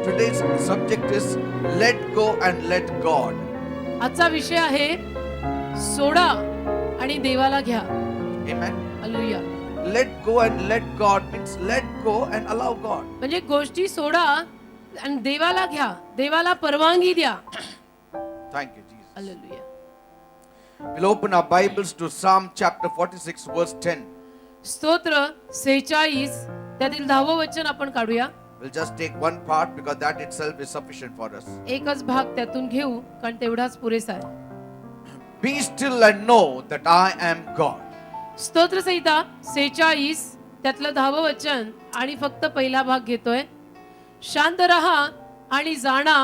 Today's subject is let go and let God. आजचा विषय आहे सोडा आणि देवाला घ्या. Amen. Hallelujah. Let go and let God means let go and allow God. म्हणजे गोष्टी सोडा आणि देवाला घ्या, देवाला परवानगी द्या. Thank you, Jesus. Hallelujah. We'll open our Bibles to Psalm chapter 46 verse 10. स्तोत्र 46 त्यातील 10वं वचन आपण काढूया. We'll just take one part because that itself is sufficient for us. एकच भाग त्यातून घेऊ कारण तेवढाच पुरेसा आहे. Be still and know that I am God. स्तोत्र संहिता 46 त्यातलं 10वं वचन आणि फक्त पहिला भाग घेतोय. शांत रहा आणि जाणा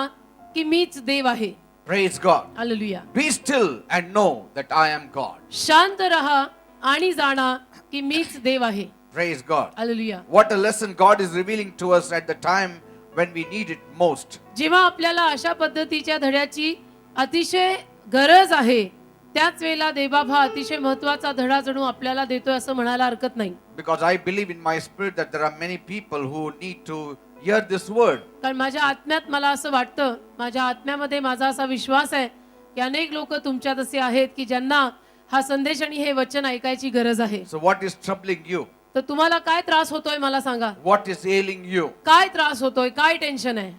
की मीच देव आहे. Praise God. Hallelujah. Be still and know that I am God. शांत रहा आणि जाणा की मीच देव आहे. Praise God. Hallelujah. What a lesson God is revealing to us at the time when we need it most. जेव्हा आपल्याला अशा पद्धतीच्या धड्याची अतिशय गरज आहे त्याच वेळेला देवबाबा अतिशय महत्त्वाचा धडा जणू आपल्याला देतोय असं म्हणायला हरकत नाही. Because I believe in my spirit that there are many people who need to hear this word. कारण माझ्या आत्म्यात मला असं वाटतं, माझ्या आत्म्यामध्ये माझा असा विश्वास आहे की अनेक लोक तुमच्यात असे आहेत की ज्यांना हा संदेश आणि हे वचन ऐकायची गरज आहे. So what is troubling you? तर तुम्हाला काय त्रास होतोय मला सांगा. What is ailing you? काय त्रास होतोय, काय टेन्शन आहे,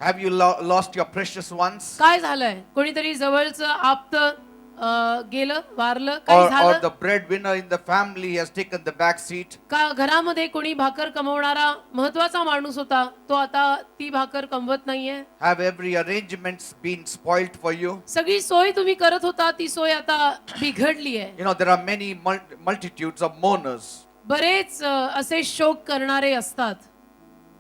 Have you lost your precious ones? काय झालंय. कोणीतरी जवळचं आप्त गेलं, वारलं, काय Or झालं the breadwinner in the family has taken the back seat? का घरामध्ये कोणी भाकर कमवणारा महत्वाचा माणूस होता तो आता ती भाकर कमवत नाहीये. Have every arrangements been spoiled for you? सगळी सोय तुम्ही करत होता ती सोय आता बिघडली आहे. You know, there are many multitudes of mourners. बरेच असे शोक करणारे असतात,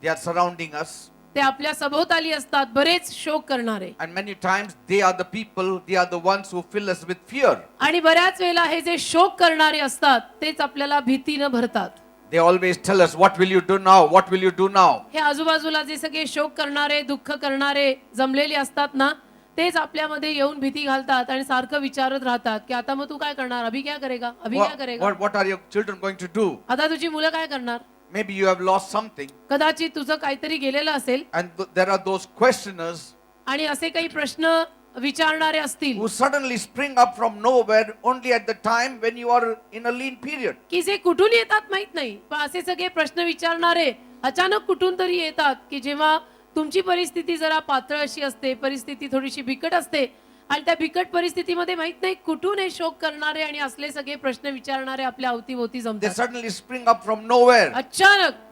They are surrounding us. ते आपल्या सभोवताली असतात, बरेच शोक करणारे. And many times they are the people, they are the ones who fill us with fear. आणि बऱ्याच वेळेला हे जे शोक करणारे असतात तेच आपल्याला भीतीनं भरतात. They always tell us, what will you do now? What will you do now? हे आजूबाजूला जे सगळे शोक करणारे, दुःख करणारे जमलेले असतात ना, तेच आपल्यामध्ये येऊन भीती घालतात आणि सारखं विचारत राहतात की आता मग तू काय करणार, अभी क्या करेगा, अभी क्या करेगा. What are your children going to do? आता तुझी मुलं काय करणार. Maybe you have lost something. कदाचित तुझं काहीतरी गेलेलं असेल And there are those questioners आणि असे काही प्रश्न विचारणारे असतील who suddenly spring up from nowhere only at the time when you are in a lean period. की जे कुठून येतात माहित नाही, पण असे सगळे प्रश्न विचारणारे अचानक कुठून तरी येतात की जेव्हा तुमची परिस्थिती जरा पातळ अशी असते, परिस्थिती थोडीशी बिकट असते आणि त्या बिकट परिस्थितीमध्ये माहित नाही कुठून हे शोक करणारे आणि असले सगळे प्रश्न विचारणारे आपल्या अवतीभोवती They जमतात. suddenly spring up from nowhere,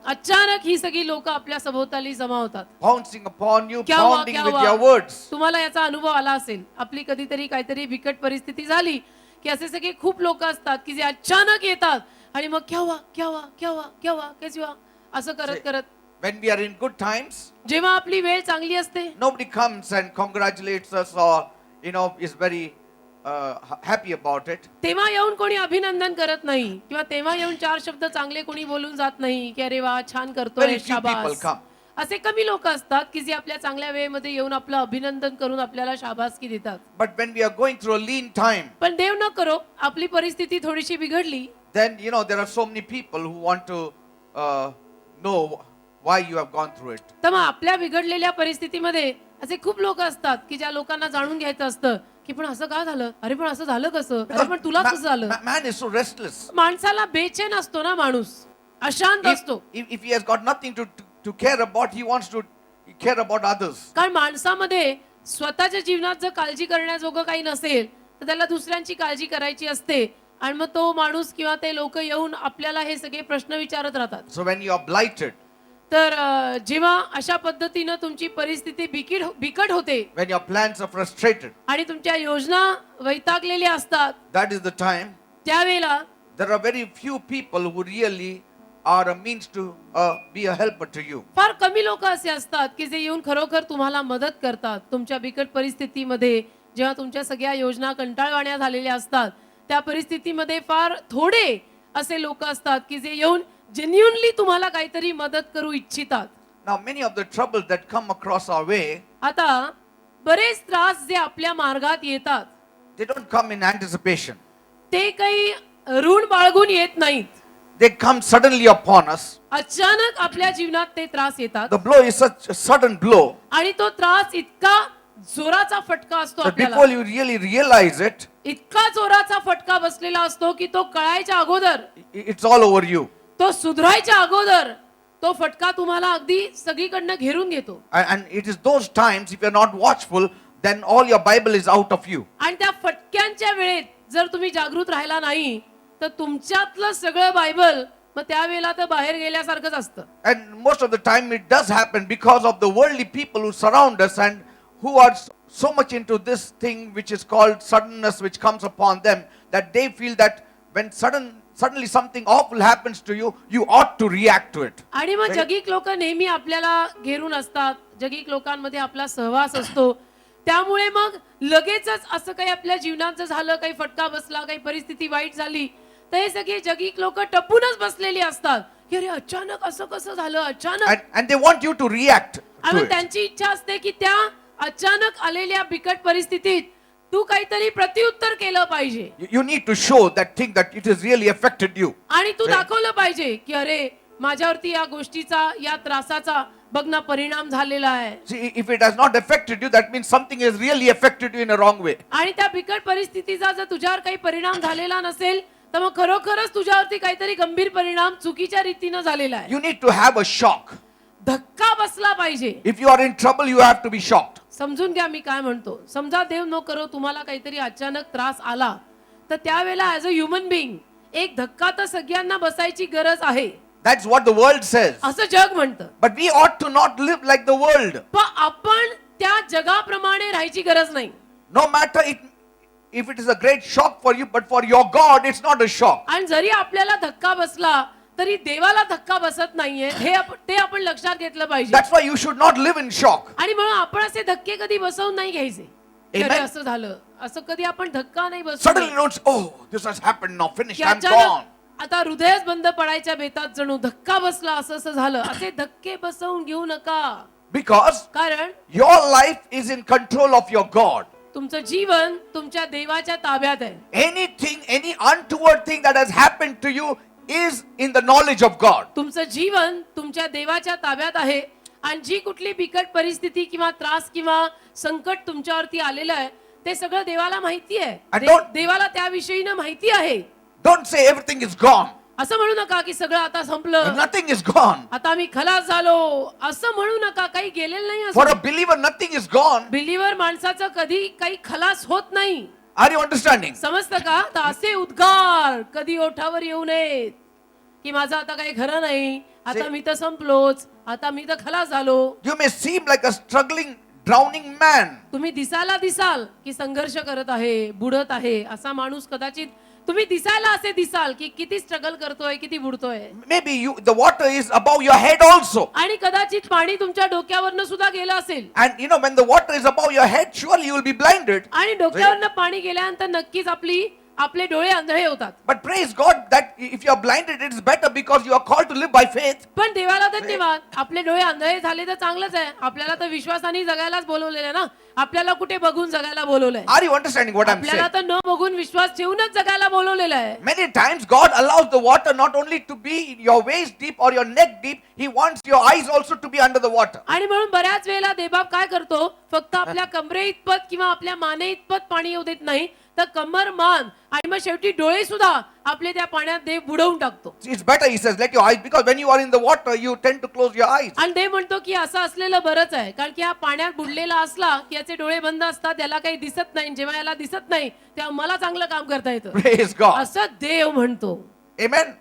अचानक ही सगळी लोक आपल्या सभोवताली जमा होतात. pouncing upon you, क्या हुआ, pounding क्या with हुआ? your words. तुम्हाला याचा अनुभव आला असेल. आपली कधीतरी काहीतरी बिकट परिस्थिती झाली की असे सगळे खूप लोक असतात की जे अचानक येतात आणि मग क्या हुआ, क्या हुआ, क्या हुआ, क्या हुआ, कैसे हुआ असं करत करत. When we are in good times, जेव्हा आपली वेळ चांगली असते nobody comes and congratulates us or, you know, is very happy about it. तेव्हा येऊन कोणी अभिनंदन करत नाही किंवा तेव्हा येऊन चार शब्द चांगले कोणी बोलून जात नाही की अरे वा छान करतोय, Very few people शाबास. come. असे कमी लोक असतात की जे आपल्या चांगल्या वेळेमध्ये येऊन आपलं अभिनंदन करून आपल्याला शाबासकी देतात. But when we are going through a lean time, पण देव न करो आपली परिस्थिती थोडीशी बिघडली then, you know, there are so many people who want to know why you have gone through it. तर मग आपल्या बिघडलेल्या परिस्थितीमध्ये असे खूप लोक असतात की ज्या लोकांना जाणून घ्यायचं असतं की पण असं का झालं, अरे पण असं झालं कसं, अरे पण तुला कसं झालं. Man is so restless. माणसाला बेचैन असतो ना, माणूस अशांत असतो. If he has got nothing to care about, he wants to care about others. कारण माणसामध्ये स्वतःच्या जीवनात जर काळजी करण्याजोगं काही नसेल तर त्याला दुसऱ्यांची काळजी करायची असते आणि मग तो माणूस किंवा ते लोक येऊन आपल्याला हे सगळे प्रश्न विचारत राहतात. So when you are blighted, तर जेव्हा अशा पद्धतीनं तुमची परिस्थिती बिकट होते, when your plans are frustrated, आणि तुमच्या योजना वैतागलेल्या असतात, that is the time त्यावेळेला there are very few people who really are a means to be a helper to you. फार कमी लोक असे असतात की जे येऊन खरोखर तुम्हाला मदत करतात. तुमच्या बिकट परिस्थितीमध्ये जेव्हा तुमच्या सगळ्या योजना कंटाळवाण्या झालेल्या असतात त्या परिस्थितीमध्ये फार थोडे असे लोक असतात की जे येऊन जेन्युइनली तुम्हाला काहीतरी मदत करू इच्छितात. Now many of the troubles that come across our way, आता बरेच त्रास जे आपल्या मार्गात येतात they don't come in anticipation. ते काही ऋण बाळगून येत नाहीत. they come suddenly upon us. अचानक आपल्या जीवनात ते त्रास येतात The blow is such a sudden blow आणि तो त्रास इतका जोराचा फटका असतो that आपल्याला, before you really realize it, इतका जोराचा फटका बसलेला असतो की तो कळायच्या अगोदर, it's all over you. तो सुधरायच्या अगोदर तो फटका तुम्हाला अगदी सगळीकडनं घेरून घेतो. And it is those times, if you're not watchful, then all your Bible is out of you. आणि त्या फटक्यांच्या वेळेत जर तुम्ही जागृत राहिला नाही तर तुमच्यातलं सगळं बायबल मग त्यावेळेला तर बाहेर गेल्यासारखंच असतं. And most of the time it does happen because of the worldly people who surround us and who are so much into this thing which is called suddenness, which comes upon them, that they feel that when suddenly something awful happens to you, you ought to react to it. आणि मग जगिक लोक नेहमी आपल्याला घेरून असतात, जगिक लोकांमध्ये आपला सहवास असतो. त्यामुळे मग लगेचच असं काही आपल्या जीवनात जर झालं, काही फटका बसला, काही परिस्थिती वाईट झाली, तर हे सगळे जगिक लोक टपूनच बसलेली असतात की अरे अचानक असं कसं झालं, अचानक. And they want you to react to आणि it. त्यांची इच्छा असते की त्या अचानक आलेल्या बिकट परिस्थितीत तू काहीतरी प्रत्युत्तर केलं पाहिजे You need to show that thing that it has really affected you. आणि तू दाखवलं पाहिजे की अरे माझ्यावरती या गोष्टीचा, या त्रासाचा बघ ना परिणाम झालेला आहे. See, if it has not affected you, that means something has really affected you in a wrong way. आणि त्या बिकट परिस्थितीचा जर तुझ्यावर काही परिणाम झालेला नसेल तर मग खरोखरच तुझ्यावरती काहीतरी गंभीर परिणाम चुकीच्या रीतीनं झालेला आहे. You need to have a shock. धक्का बसला पाहिजे. If you are in trouble, you have to be shocked. समजून घ्या मी काय म्हणतो. समजा देव नो करो तुम्हाला काहीतरी अचानक त्रास आला तर त्यावेळेला ऍज अ ह्युमन बिंग एक धक्का तर सगळ्यांना बसायची गरज आहे, That's what the world says. असं जग म्हणतं. But we ought to not live like the world. पण आपण त्या जगाप्रमाणे राहायची गरज नाही. No matter if it is a great shock for you, but for your God, it's not a shock. आणि जरी आपल्याला धक्का बसला तरी देवाला धक्का बसत नाहीये, ते आपण लक्षात घेतलं पाहिजे. That's why you should not live in shock. आणि म्हणून आपण असे धक्के कधी बसवून नाही घ्यायचे. Amen. अरे असं झालं, असं कधी आपण धक्का नाही Suddenly बसवू. don't say, oh, this has happened now, finished, I'm gone. आता हृदयच बंद पडायच्या बेतात जणू धक्का बसला, असं असं झालं, असे धक्के बसवून घेऊ नका. Because कारण your life is in control of your God. तुमचं जीवन तुमच्या देवाच्या ताब्यात आहे. Anything, any untoward thing that has happened to you is in the knowledge of God. तुमचं जीवन तुमच्या देवाच्या ताब्यात आहे आणि जी कुठली बिकट परिस्थिती किंवा त्रास किंवा संकट तुमच्यावरती आलेलं आहे ते सगळं देवाला माहिती आहे. And don't- देवाला त्याविषयीनं माहिती आहे. Don't say everything is gone. असं म्हणू नका की सगळं आता संपलं, Nothing is gone. आता मी खलास झालो, असं म्हणू नका. काही गेलेलं नाही. For a असं believer, nothing is gone. Believer माणसाचं कधी काही खलास होत नाही. Are you understanding? समजतं का? तर असे उद्गार कधी ओठावर येऊ नयेत की माझं आता काही खरं नाही, आता मी तर संपलोच, आता मी तर खलास झालो. You may seem like a struggling, drowning man. तुम्ही दिसाल की संघर्ष करत आहे, बुडत आहे असा माणूस कदाचित तुम्ही दिसायला असे दिसाल की किती स्ट्रगल करतोय, किती बुडतोय. Maybe the water is above your head also. आणि कदाचित पाणी तुमच्या डोक्यावरनं सुद्धा गेलं असेल. And when the water is above your head, surely you will be blinded. आणि डोक्यावरनं पाणी गेल्यानंतर नक्कीच आपले डोळे आंधळे होतात. But praise God that if you are blinded, it is better because you are called to live by faith. पण देवाला धन्यवाद, आपले डोळे आंधळे झाले तर चांगलंच आहे. आपल्याला तर विश्वासाने जगायलाच बोलवलेलं आहे ना. आपल्याला कुठे बघून जगायला बोलवलंय? Are you understanding what I'm आपल्याला saying? तर न बघून विश्वास ठेवूनच जगायला बोलवलेलं आहे. Many times God allows the water not only to be your waist deep or your neck deep, He wants your eyes also to be under the water. आणि म्हणून बऱ्याच वेळेला देवबाप काय करतो, फक्त आपल्या कमरे इतपत किंवा आपल्या माने इतपत पाणी येऊ देत नाही, तर कमर, मान आणि मग शेवटी डोळे सुद्धा आपले त्या पाण्यात देव बुडवून टाकतो. It's better, He says, let your eyes, because when you are in the water, you tend to close your eyes. आणि देव म्हणतो की असं असलेलं बरंच आहे, कारण की हा पाण्यात बुडलेला असला की याचे डोळे बंद असतात, याला काही दिसत नाही. जेव्हा याला दिसत नाही तेव्हा मला चांगलं काम करता येतं, Praise God. असं देव म्हणतो. Amen.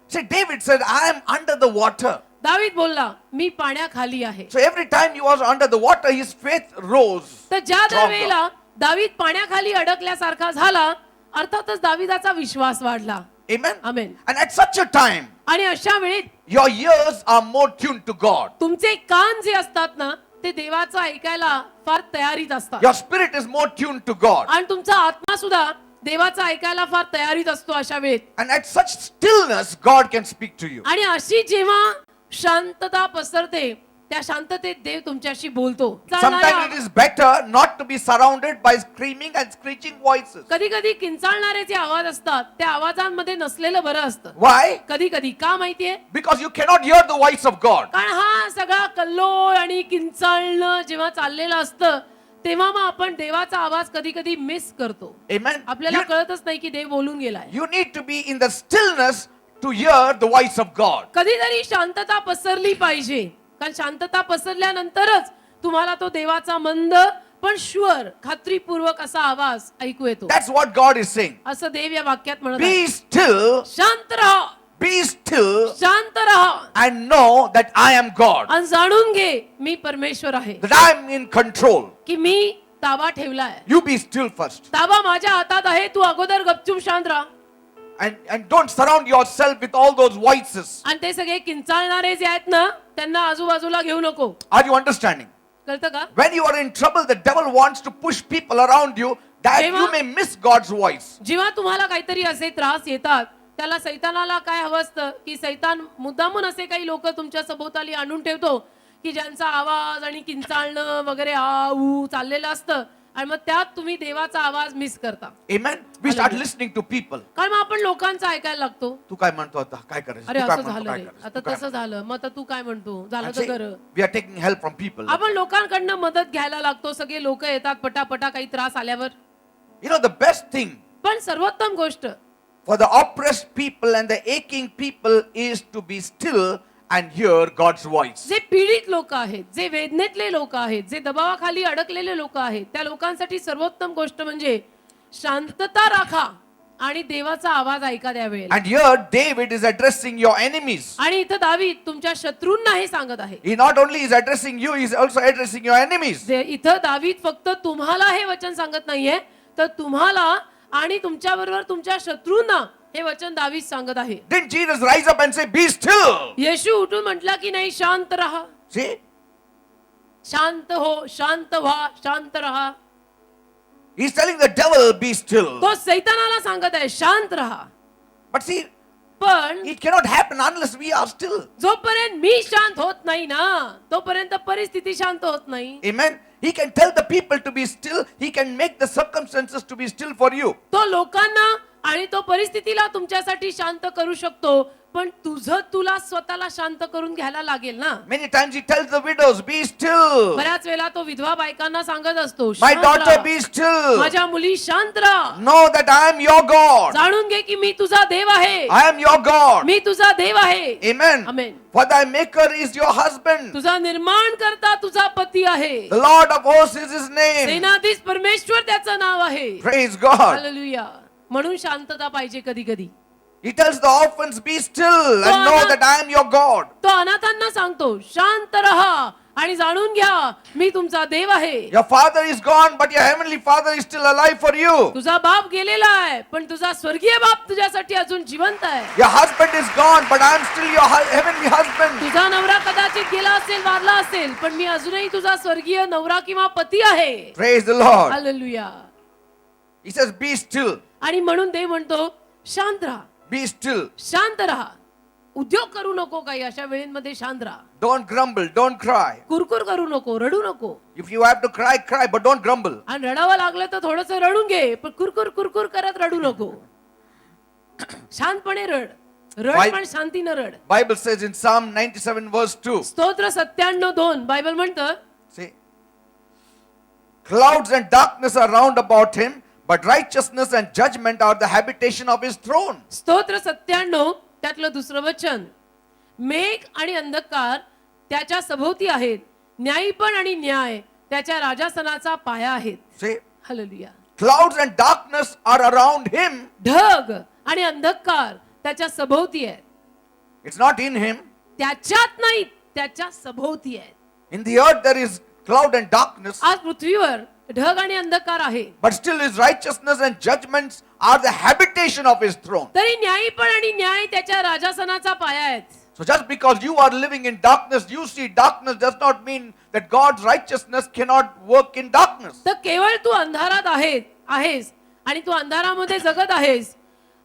See, David said, I am under the water. दावीद बोलला मी पाण्याखाली आहे. So every time he was under the water, his faith rose. तर ज्या stronger. वेळेला दावीद पाण्याखाली अडकल्यासारखा झाला, अर्थातच दावीदाचा विश्वास वाढला. Amen. Amen. And at such a time, आणि अशा वेळी your ears are more tuned to God. तुमचे कान जे असतात ना ते देवाचं ऐकायला फार तयारीत असतात. Your spirit is more tuned to God. आणि तुमचा आत्मा सुद्धा देवाचं ऐकायला फार तयारीत असतो अशा वेळेत. And at such stillness, God can speak to you. आणि अशी जेव्हा शांतता पसरते त्या शांततेत देव तुमच्याशी बोलतो. Sometimes it is better not to be surrounded by screaming and screeching voices. कधी कधी किंचाळणारे जे आवाज असतात त्या आवाजांमध्ये नसलेलं बरं असतं. Why? कधी कधी का माहितीये? Because you cannot hear the voice of God. कारण हा सगळा कल्लोळ आणि किंचाळणं जेव्हा चाललेलं असतं तेव्हा मग आपण देवाचा आवाज कधी कधी मिस करतो. Amen. आपल्याला कळतच नाही की देव बोलून गेलाय. You need to be in the stillness to hear the voice of God. कधीतरी शांतता पसरली पाहिजे, कारण शांतता पसरल्यानंतरच तुम्हाला तो देवाचा मंद पण शुअर खात्रीपूर्वक असा आवाज ऐकू येतो. That's what God is saying. असं देव या वाक्यात म्हणत आहे. Be still, शांत राहा, be still, शांत राहा and know that I am God, आणि जाणून घे मी परमेश्वर आहे, that I am in control. की मी ताबा ठेवलाय. You be still first. ताबा माझ्या हातात आहे, तू अगोदर गपचूप शांत राहा. And don't surround yourself with all those voices. आणि ते सगळे किंचाळणारे जे आहेत ना त्यांना आजूबाजूला घेऊ नको. Are you understanding? कळतं का? When you are in trouble, the devil wants to push people around you that जेव्हा- you may miss God's voice. जेव्हा तुम्हाला काहीतरी असे त्रास येतात त्याला सैतानाला काय हवं असतं की सैतान मुद्दामून असे काही लोक तुमच्या सभोवताली आणून ठेवतो की ज्यांचा आवाज आणि किंचाळणं वगैरे आ ऊ चाललेलं असतं आणि मग त्यात तुम्ही देवाचा आवाज मिस करता. Amen. We start listening to people. कारण मग आपण लोकांचं ऐकायला लागतो. तू काय म्हणतो आता? काय करायचं? अरे तू काय असं म्हणतो? झालं काय रे, करायचं? आता तू काय तसं झालं, मग आता तू काय म्हणतो, झालं म्हणतो? तर And say, खरं. we are taking help from people. आपण लोकांकडनं मदत घ्यायला लागतो. सगळे लोक येतात पटापटा काही त्रास आल्यावर. You know, the best thing पण सर्वोत्तम गोष्ट for the oppressed people and the aching people is to be still and hear God's voice. जे पीडित लोक आहेत, जे वेदनेतले लोक आहेत, जे दबावाखाली अडकलेले लोक आहेत, त्या लोकांसाठी सर्वोत्तम गोष्ट म्हणजे शांतता राखा आणि देवाचा आवाज ऐका त्यावेळेला. And here David is addressing your enemies. आणि इथं दावीद तुमच्या शत्रूंना हे सांगत आहे. He not only is addressing you, he is also addressing your enemies. इथं दावीद फक्त तुम्हाला हे वचन सांगत नाहीये, तर तुम्हाला आणि तुमच्या बरोबर तुमच्या शत्रूंना हे वचन दावीद सांगत आहे. Didn't Jesus rise up and say, be still? येशू उठून म्हटला की नाही शांत रहा, See? शांत हो, शांत व्हा, शांत रहा. He's telling the devil, be still. तो सैतानाला सांगत आहे शांत रहा. But see, पण it cannot happen unless we are still. जोपर्यंत मी शांत होत नाही ना तोपर्यंत परिस्थिती शांत होत नाही. Amen. He can tell the people to be still. He can make the circumstances to be still for you. तो लोकांना आणि तो परिस्थितीला तुमच्यासाठी शांत करू शकतो, पण तुझं तुला स्वतःला शांत करून घ्यायला लागेल ना. Many times he tells the widows, be still. बऱ्याच वेळा तो विधवा बायकांना सांगत असतो, My शांत daughter, राहा. be still. माझ्या मुली शांत राहा. Know that I am your God. जाणून घे की मी तुझा देव आहे. I am your God. मी तुझा देव आहे. Amen. Amen. For thy maker is your husband. तुझा निर्माण करता तुझा पती आहे. The Lord of hosts is his name. सेनाधीश परमेश्वर त्याचं नाव आहे. Praise God. हालेलुया. म्हणून शांतता पाहिजे कधी कधी. He tells the orphans, be still and know that I am your God. तो अनाथांना सांगतो शांत रहा आणि जाणून घ्या मी तुमचा देव आहे. Your father is gone, but your heavenly father is still alive for you. तुझा बाप गेलेला आहे पण तुझा स्वर्गीय बाप तुझ्यासाठी अजून जिवंत आहे. Your husband is gone, but I am still your heavenly husband. तुझा नवरा कदाचित गेला असेल, वारला असेल, पण मी अजूनही तुझा स्वर्गीय नवरा किंवा पती आहे. Praise the Lord. Hallelujah. He says, be still. आणि म्हणून देव म्हणतो शांत राहा, Be still. शांत राहा. उद्योग करू नको काही अशा वेळेमध्ये शांत राहा. Don't grumble. Don't cry. कुरकुर करू नको, रडू नको. If you have to cry, cry, but don't grumble. आणि रडावं लागलं तर थोडस रडून घे, पण कुरकुर कुरकुर करत रडू नको. शांतपणे रड, रड पण शांतीनं रड. Bible says in Psalm 97 verse 2. स्तोत्र 97:2 बायबल म्हणतं, See, clouds and darkness are round about him, but righteousness and judgment are the habitation of his throne. स्तोत्र 97 त्यातलं दुसरं वचन, मेघ आणि अंधकार त्याच्या सभोवती आहेत, न्यायपण आणि न्याय त्याच्या राजासनाचा पाया आहेत. See, hallelujah. clouds and darkness are around him. ढग आणि अंधकार त्याच्या सभोवती आहेत. It's not in him. त्याच्यात नाही, त्याच्या सभोवती आहेत. In the earth there is cloud and darkness, आज पृथ्वीवर ढग आणि अंधकार आहे, but still his righteousness and judgments are the habitation of his throne. तरी न्यायपण आणि न्याय त्याच्या राजासनाचा पाया आहेत. So just because you are living in darkness, you see darkness does not mean that God's righteousness cannot work in darkness. तर केवळ तू अंधारात आहेस आणि तू अंधारामध्ये जगत आहेस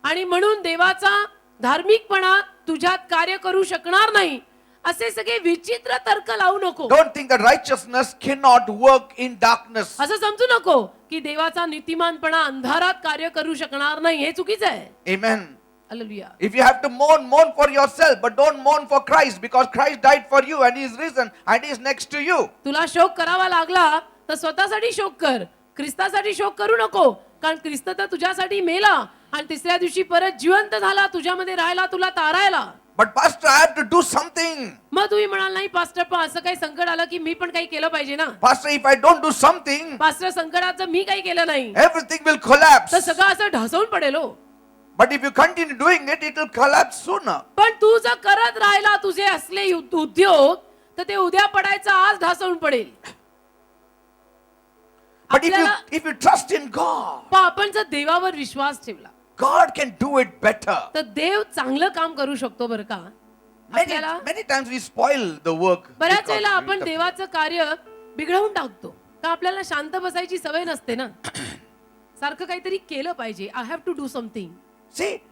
आणि म्हणून देवाचा धार्मिकपणा तुझ्यात कार्य करू शकणार नाही असे सगळे विचित्र तर्क लावू नको. Don't think that righteousness cannot work in darkness. असं समजू नको की देवाचा नीतिमानपणा अंधारात कार्य करू शकणार नाही. हे चुकीचं आहे. Amen. Hallelujah. If you have to mourn, mourn for yourself, but don't mourn for Christ, because Christ died for you and he is risen and he is next to you. तुला शोक करावा लागला तर स्वतःसाठी शोक कर, ख्रिस्तासाठी शोक करू नको. कारण ख्रिस्त तर तुझ्यासाठी मेला आणि तिसऱ्या दिवशी परत जिवंत झाला, तुझ्यामध्ये राहायला, तुला तारायला. But pastor, I have to do something. मग तुम्ही म्हणाल नाही पास्टर, पण असं काही संकट आलं की मी पण काही केलं पाहिजे ना. Pastor, if I don't do something, pastor, संकटाचं मी काही केलं नाही everything will collapse. तर सगळं असं ढासळून पडेल हो. But if you continue doing it, it will collapse sooner. पण तू जर करत राहिला तुझे असले उद्योग तर ते उद्या पडायचं आज ढासळून पडेल. But आपल्याला if you trust in God, पण आपण जर देवावर विश्वास ठेवला God can do it better. तर देव चांगलं काम करू शकतो बरं का. Many, आपल्याला many times we spoil the work. बऱ्याच because वेळेला we आपण interfere. देवाचं कार्य बिघडवून टाकतो. का आपल्याला शांत बसायची सवय नसते ना. सारखं काहीतरी केलं पाहिजे. I have to do something. See,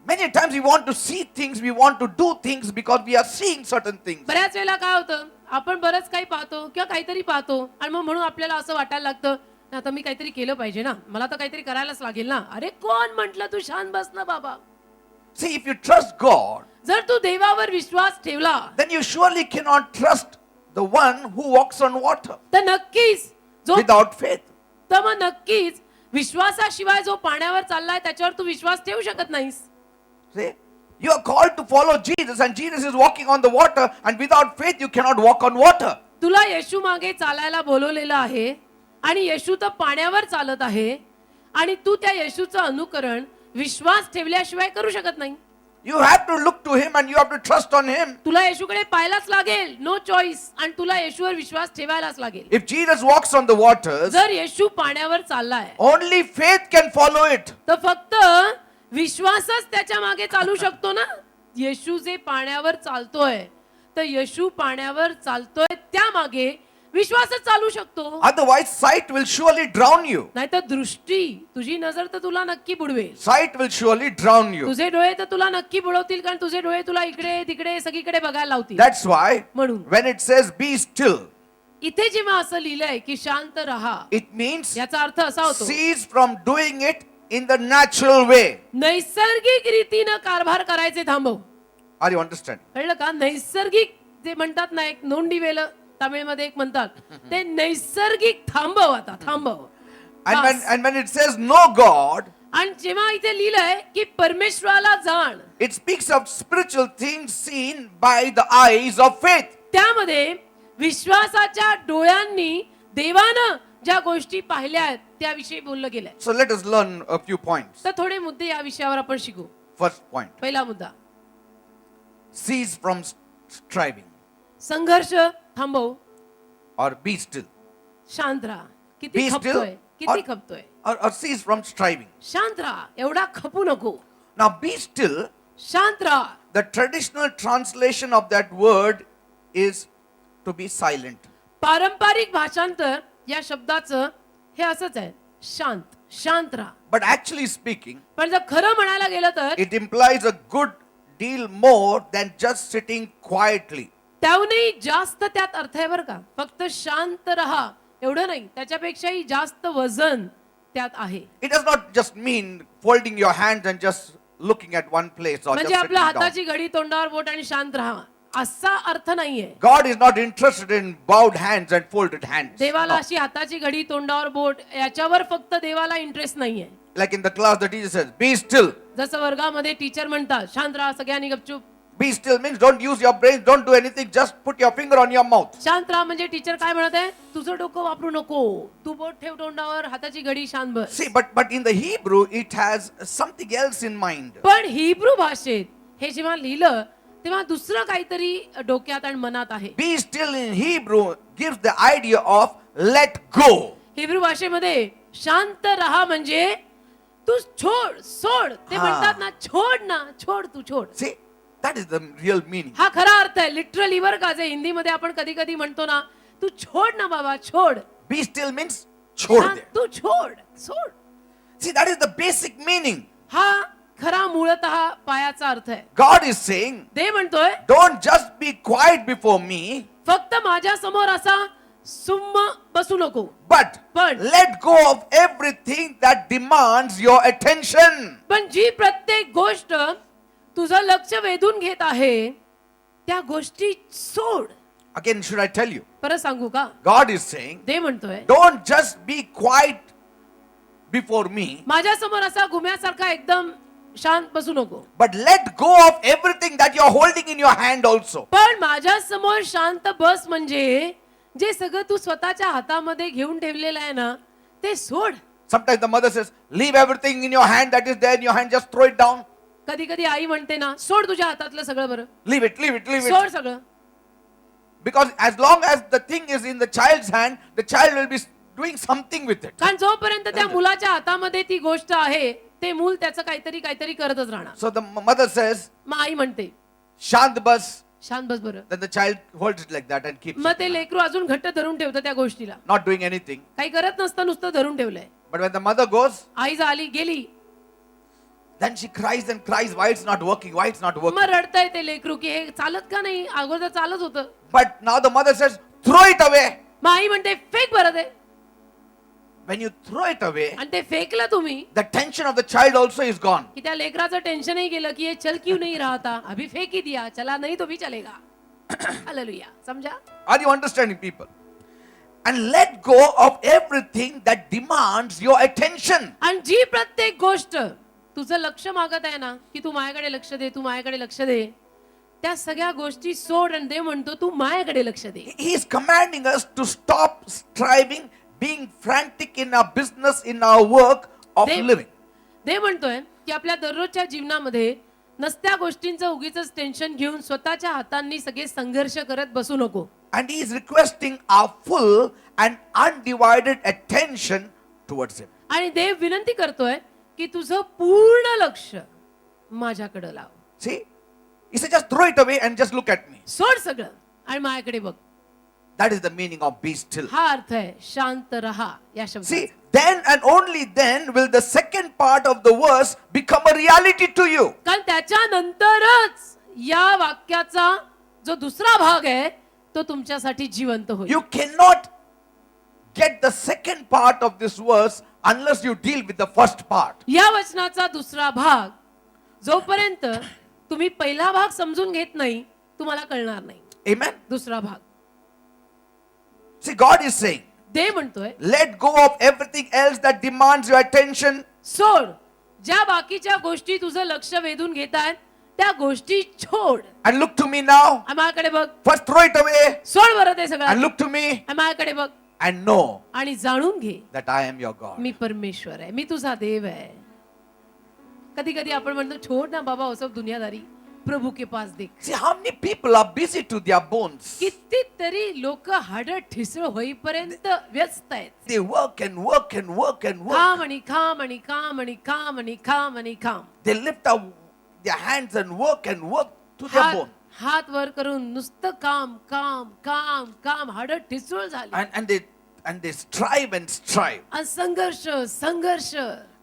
many times we want to see things, we want to do things because we are seeing certain things. बऱ्याच वेळेला काय होतं, आपण बरंच काही पाहतो किंवा काहीतरी पाहतो आणि मग म्हणून आपल्याला असं वाटायला लागतं आता मी काहीतरी केलं पाहिजे ना, मला तर काहीतरी करायलाच लागेल ना. अरे कोण म्हटलं तू शांत बस ना बाबा. See, if you trust God, जर तू देवावर विश्वास ठेवला then you surely cannot trust the one who walks on water तर नक्कीच जो without faith. तर मग नक्कीच विश्वासाशिवाय जो पाण्यावर चाललाय त्याच्यावर तू विश्वास ठेवू शकत नाहीस. See, you are called to follow Jesus and Jesus is walking on the water and without faith you cannot walk on water. तुला येशू मागे चालायला बोलवलेलं आहे आणि येशू तर पाण्यावर चालत आहे आणि तू त्या येशूचं अनुकरण विश्वास ठेवल्याशिवाय करू शकत नाही. You have to look to him and you have to trust on him. तुला येशूकडे पाहायलाच लागेल, नो चॉईस. आणि तुला येशूवर विश्वास ठेवायलाच लागेल. If Jesus walks on the waters, जर येशू पाण्यावर चाललाय only faith can follow it. तर फक्त विश्वासच त्याच्या मागे चालू शकतो ना. येशू जे पाण्यावर चालतोय तर येशू पाण्यावर चालतोय त्या मागे विश्वासच चालू शकतो. Otherwise, sight will surely drown you. नाहीतर दृष्टी, तुझी नजर तर तुला नक्की बुडवेल. Sight will surely drown you. तुझे डोळे तर तुला नक्की बुडवतील, कारण तुझे डोळे तुला इकडे तिकडे सगळीकडे बघायला लावतील. That's why म्हणून when it says be still, इथे जेव्हा असं लिहिलंय की शांत रहा, it means याचा अर्थ असा होतो cease from doing it in the natural way. नैसर्गिक रीतीनं कारभार करायचे थांबव. Are you understanding? कळलं का. नैसर्गिक जे म्हणतात ना, एक नोंदी वेल तमिळमध्ये एक म्हणतात, ते नैसर्गिक थांबव. आता थांबव. And when it says no God, आणि जेव्हा इथे लिहिलंय की परमेश्वराला जाण, it speaks of spiritual things seen by the eyes of faith. त्यामध्ये विश्वासाच्या डोळ्यांनी देवानं ज्या गोष्टी पाहिल्या आहेत त्याविषयी बोललं गेलंय. So let us learn a few points. तर थोडे मुद्दे या विषयावर आपण शिकू. First point, पहिला मुद्दा, cease from striving संघर्ष थांबव. or be still. शांत राहा. Be किती still खपतोय, किती खपतोय. or cease from striving. शांत राहा, एवढा खपू नको. Now be still, शांत राहा. the traditional translation of that word is to be silent. पारंपरिक भाषांतर या शब्दाचं हे असंच आहे, शांत. शांत राहा. But actually speaking, पण जर खरं म्हणायला गेलं तर it implies a good deal more than just sitting quietly. त्याहूनही जास्त त्यात अर्थ आहे बरं का. फक्त शांत राहा एवढं नाही, त्याच्यापेक्षाही जास्त वजन त्यात आहे. It does not just mean folding your hands and just looking at one place or just म्हणजे sitting आपल्या down. हाताची घडी तोंडावर बोट आणि शांत राहा असा अर्थ नाहीये. God is not interested in bowed hands and folded hands. देवाला No. अशी हाताची घडी तोंडावर बोट याच्यावर फक्त देवाला इंटरेस्ट नाहीये. Like in the class, the teacher says, be still. जसं वर्गामध्ये टीचर म्हणतात शांत राहा, सगळ्यांनी गपचूप. Be still means don't use your brains, don't do anything, just put your finger on your mouth. शांत राहा म्हणजे टीचर काय म्हणत आहे, तुझं डोकं वापरू नको, तू बोट ठेव तोंडावर, हाताची घडी शांत बस. See, but in the Hebrew, it has something else in mind. पण हिब्रू भाषेत हे जेव्हा लिहिलं तेव्हा दुसरं काहीतरी डोक्यात आणि मनात आहे. Be still in Hebrew gives the idea of let go. Hebrew भाषेमध्ये शांत राहा म्हणजे तू सोड. ते हा. म्हणतात ना, छोड ना, छोड, तू छोड. See, that is the real meaning. हा खरा अर्थ आहे लिटरली बरं का. जे हिंदीमध्ये आपण कधी कधी म्हणतो ना, तू छोड ना बाबा, छोड. Be still means छोड़ दे. तू छोड, सोड. See, that is the basic meaning. हा खरा मूळतः पायाचा अर्थ आहे. God is saying, देव म्हणतोय don't just be quiet before me, फक्त माझ्या समोर असा सुम्म बसू नको, but पण let go of everything that demands your attention. पण जी प्रत्येक गोष्ट तुझं लक्ष वेधून घेत आहे त्या गोष्टी सोड. Again, should I tell you? परत सांगू का? God is saying, देव म्हणतोय don't just be quiet before me, माझ्या समोर असा गुम्यासारखा एकदम शांत बसू नको, but let go of everything that you're holding in your hand also. पण माझ्या समोर शांत बस म्हणजे जे सगळं तू स्वतःच्या हातामध्ये घेऊन ठेवलेलं आहे ना ते सोड. Sometimes the mother says, leave everything in your hand that is there in your hand, just throw it down. कधी कधी आई म्हणते ना सोड तुझ्या हातातलं सगळं, बरं Leave it, leave it, leave सोड it. सगळं. Because as long as the thing is in the child's hand, the child will be doing something with it. कारण जोपर्यंत त्या मुलाच्या हातामध्ये ती गोष्ट आहे ते मूल त्याचं काहीतरी काहीतरी करतच राहणार. So the mother says, मग आई म्हणते Shant bas. शांत बस बरं. Then the child holds it like that and keeps मग it, ते लेकरू अजून घट्ट धरून ठेवतं त्या गोष्टीला, not doing anything. काही करत नसतं, नुसतं धरून ठेवलंय. But when the mother goes, आई झाली गेली, then she cries and cries, why it's not working, why it's not working. मग रडतंय ते लेकरू की हे चालत का नाही, अगोदर चालत होतं. But now the mother says, throw it away. मग आई म्हणते फेक बरं ते. When you throw it away, आणि ते फेकलं तुम्ही the tension of the child also is gone. की त्या लेकराचं टेन्शनही गेलं की ये चल क्यों नहीं रहा था, अभी फेक ही दिया, चला नहीं तो भी चलेगा. हालेलुया. समझा? Are you understanding, people? And let go of everything that demands your attention. आणि जी प्रत्येक गोष्ट तुझं लक्ष मागत आहे ना की तू माझ्याकडे लक्ष दे, तू माझ्याकडे लक्ष दे, त्या सगळ्या गोष्टी सोड आणि देव म्हणतो तू माझ्याकडे लक्ष दे. He is commanding us to stop striving, being frantic in our business, in our work of living. देव म्हणतोय की आपल्या दररोजच्या जीवनामध्ये नसत्या गोष्टींचं उगीच टेन्शन घेऊन स्वतःच्या हातांनी सगळे संघर्ष करत बसू नको. And he is requesting our full and undivided attention towards him. आणि देव विनंती करतोय की तुझं पूर्ण लक्ष माझ्याकडे लाव. See? He said, just throw it away and just look at me. सोड सगळं आणि माझ्याकडे बघ. That is the meaning of be still. हा अर्थ आहे शांत रहा या See, शब्दाचा. then and only then will the second part of the verse become a reality to you. कारण त्याच्यानंतरच या वाक्याचा जो दुसरा भाग आहे तो तुमच्यासाठी जिवंत होईल. You cannot get the second part of this verse unless you deal with the first part. या वचनाचा दुसरा भाग जोपर्यंत तुम्ही पहिला भाग समजून घेत नाही तुम्हाला कळणार नाही. Amen? दुसरा भाग See, God is saying, देव म्हणतोय let go of everything else that demands your attention. सोड, ज्या बाकीच्या गोष्टी तुझं लक्ष वेधून घेत आहेत त्या गोष्टी छोड. And look to me now. आणि माझ्याकडे बघ. First throw it away सोड बरं ते सगळं and look to me आणि माझ्याकडे बघ and know आणि जाणून घे that I am your God. मी परमेश्वर आहे, मी तुझा देव आहे. कधी कधी आपण म्हणतो छोड ना बाबा वो सब दुनियादारी, प्रभू के पास देख. See how many people are busy to their bones. कितीतरी लोक हाड ठिसळ होईपर्यंत व्यस्त आहेत. They work and work and work and work. काम आणि काम आणि काम आणि काम आणि काम आणि काम. They lift up their hands and work to their bone. हात वर करून नुसतं काम काम काम काम हाड ठिसूळ झाली. And they strive and strive. आणि संघर्ष संघर्ष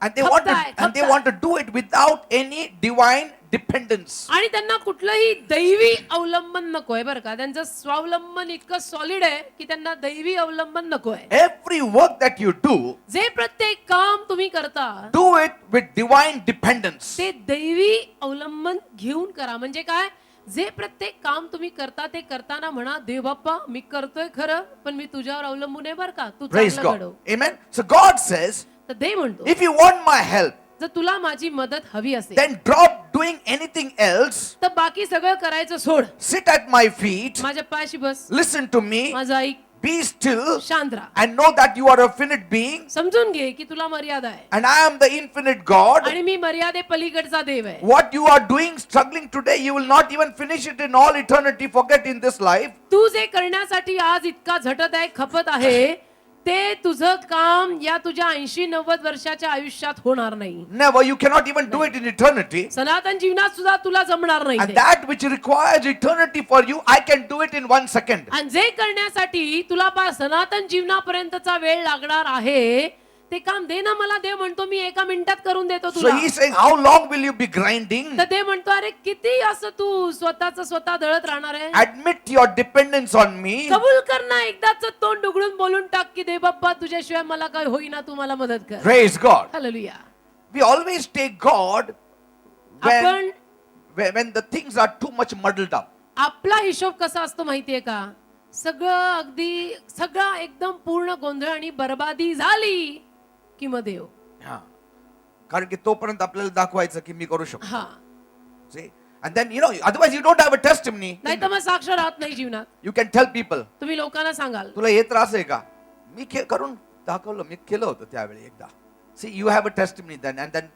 And they want to do it without any divine dependence. आणि त्यांना कुठलंही दैवी अवलंबन नकोय बरं का. त्यांचं स्वावलंबन इतकं सॉलिड आहे की त्यांना दैवी अवलंबन नकोय. Every work that you do, जे प्रत्येक काम तुम्ही करता do it with divine dependence. ते दैवी अवलंबन घेऊन करा. म्हणजे काय, जे प्रत्येक काम तुम्ही करता ते करताना म्हणा देव बाप्पा मी करतोय खरं पण मी तुझ्यावर अवलंबून आहे बरं का, तू Praise चांगलं God. घडव. Amen. So God says, तर देव म्हणतो if you want my help, जर तुला माझी मदत हवी असेल then drop doing anything else. तर बाकी सगळं करायचं सोड. Sit at my feet. माझ्या पायाशी बस, Listen to me. माझं ऐक, Be still शांत राहा. and know that you are a finite being समजून घे की तुला मर्यादा आहे and I am the infinite God. आणि मी मर्यादे पलीकडचा देव आहे. What you are doing, struggling today, you will not even finish it in all eternity. Forget in this life. तू जे करण्यासाठी आज इतका झटत आहे खपत आहे ते तुझं काम या तुझ्या 80-90 वर्षाच्या आयुष्यात होणार नाही. Never. You cannot even do it in eternity. सनातन जीवनात सुद्धा तुला जमणार नाही And ते. that which requires eternity for you, I can do it in 1 second. आणि जे करण्यासाठी तुला सनातन जीवनापर्यंतचा वेळ लागणार आहे ते काम दे ना मला. देव म्हणतो मी एका मिनिटात करून देतो So तुला. he's saying, how long will you be grinding? तर देव म्हणतो अरे किती असं तू स्वतः दळत राहणार आहे. Admit your dependence on me. कबूल कर ना, एकदाच तोंड उघडून बोलून टाक की देव बाप्पा तुझ्याशिवाय मला काय होईना, तू मला मदत कर. Praise God. Hallelujah. We always take God आपण when the things are too much muddled up. आपला हिशोब कसा असतो माहितीये का? सगळं एकदम पूर्ण गोंधळ आणि बरबादी झाली की मग देव. हा. कारण की तोपर्यंत आपल्याला दाखवायचं की मी करू शकतो. हा. See? And then otherwise you don't have a testimony. नाही तर मग साक्ष राहत नाही जीवनात. You can tell people, तुम्ही लोकांना सांगाल तुला हे त्रास आहे का? मी करून दाखवलं, मी केलं होतं त्यावेळी एकदा. See, you have a testimony then, and then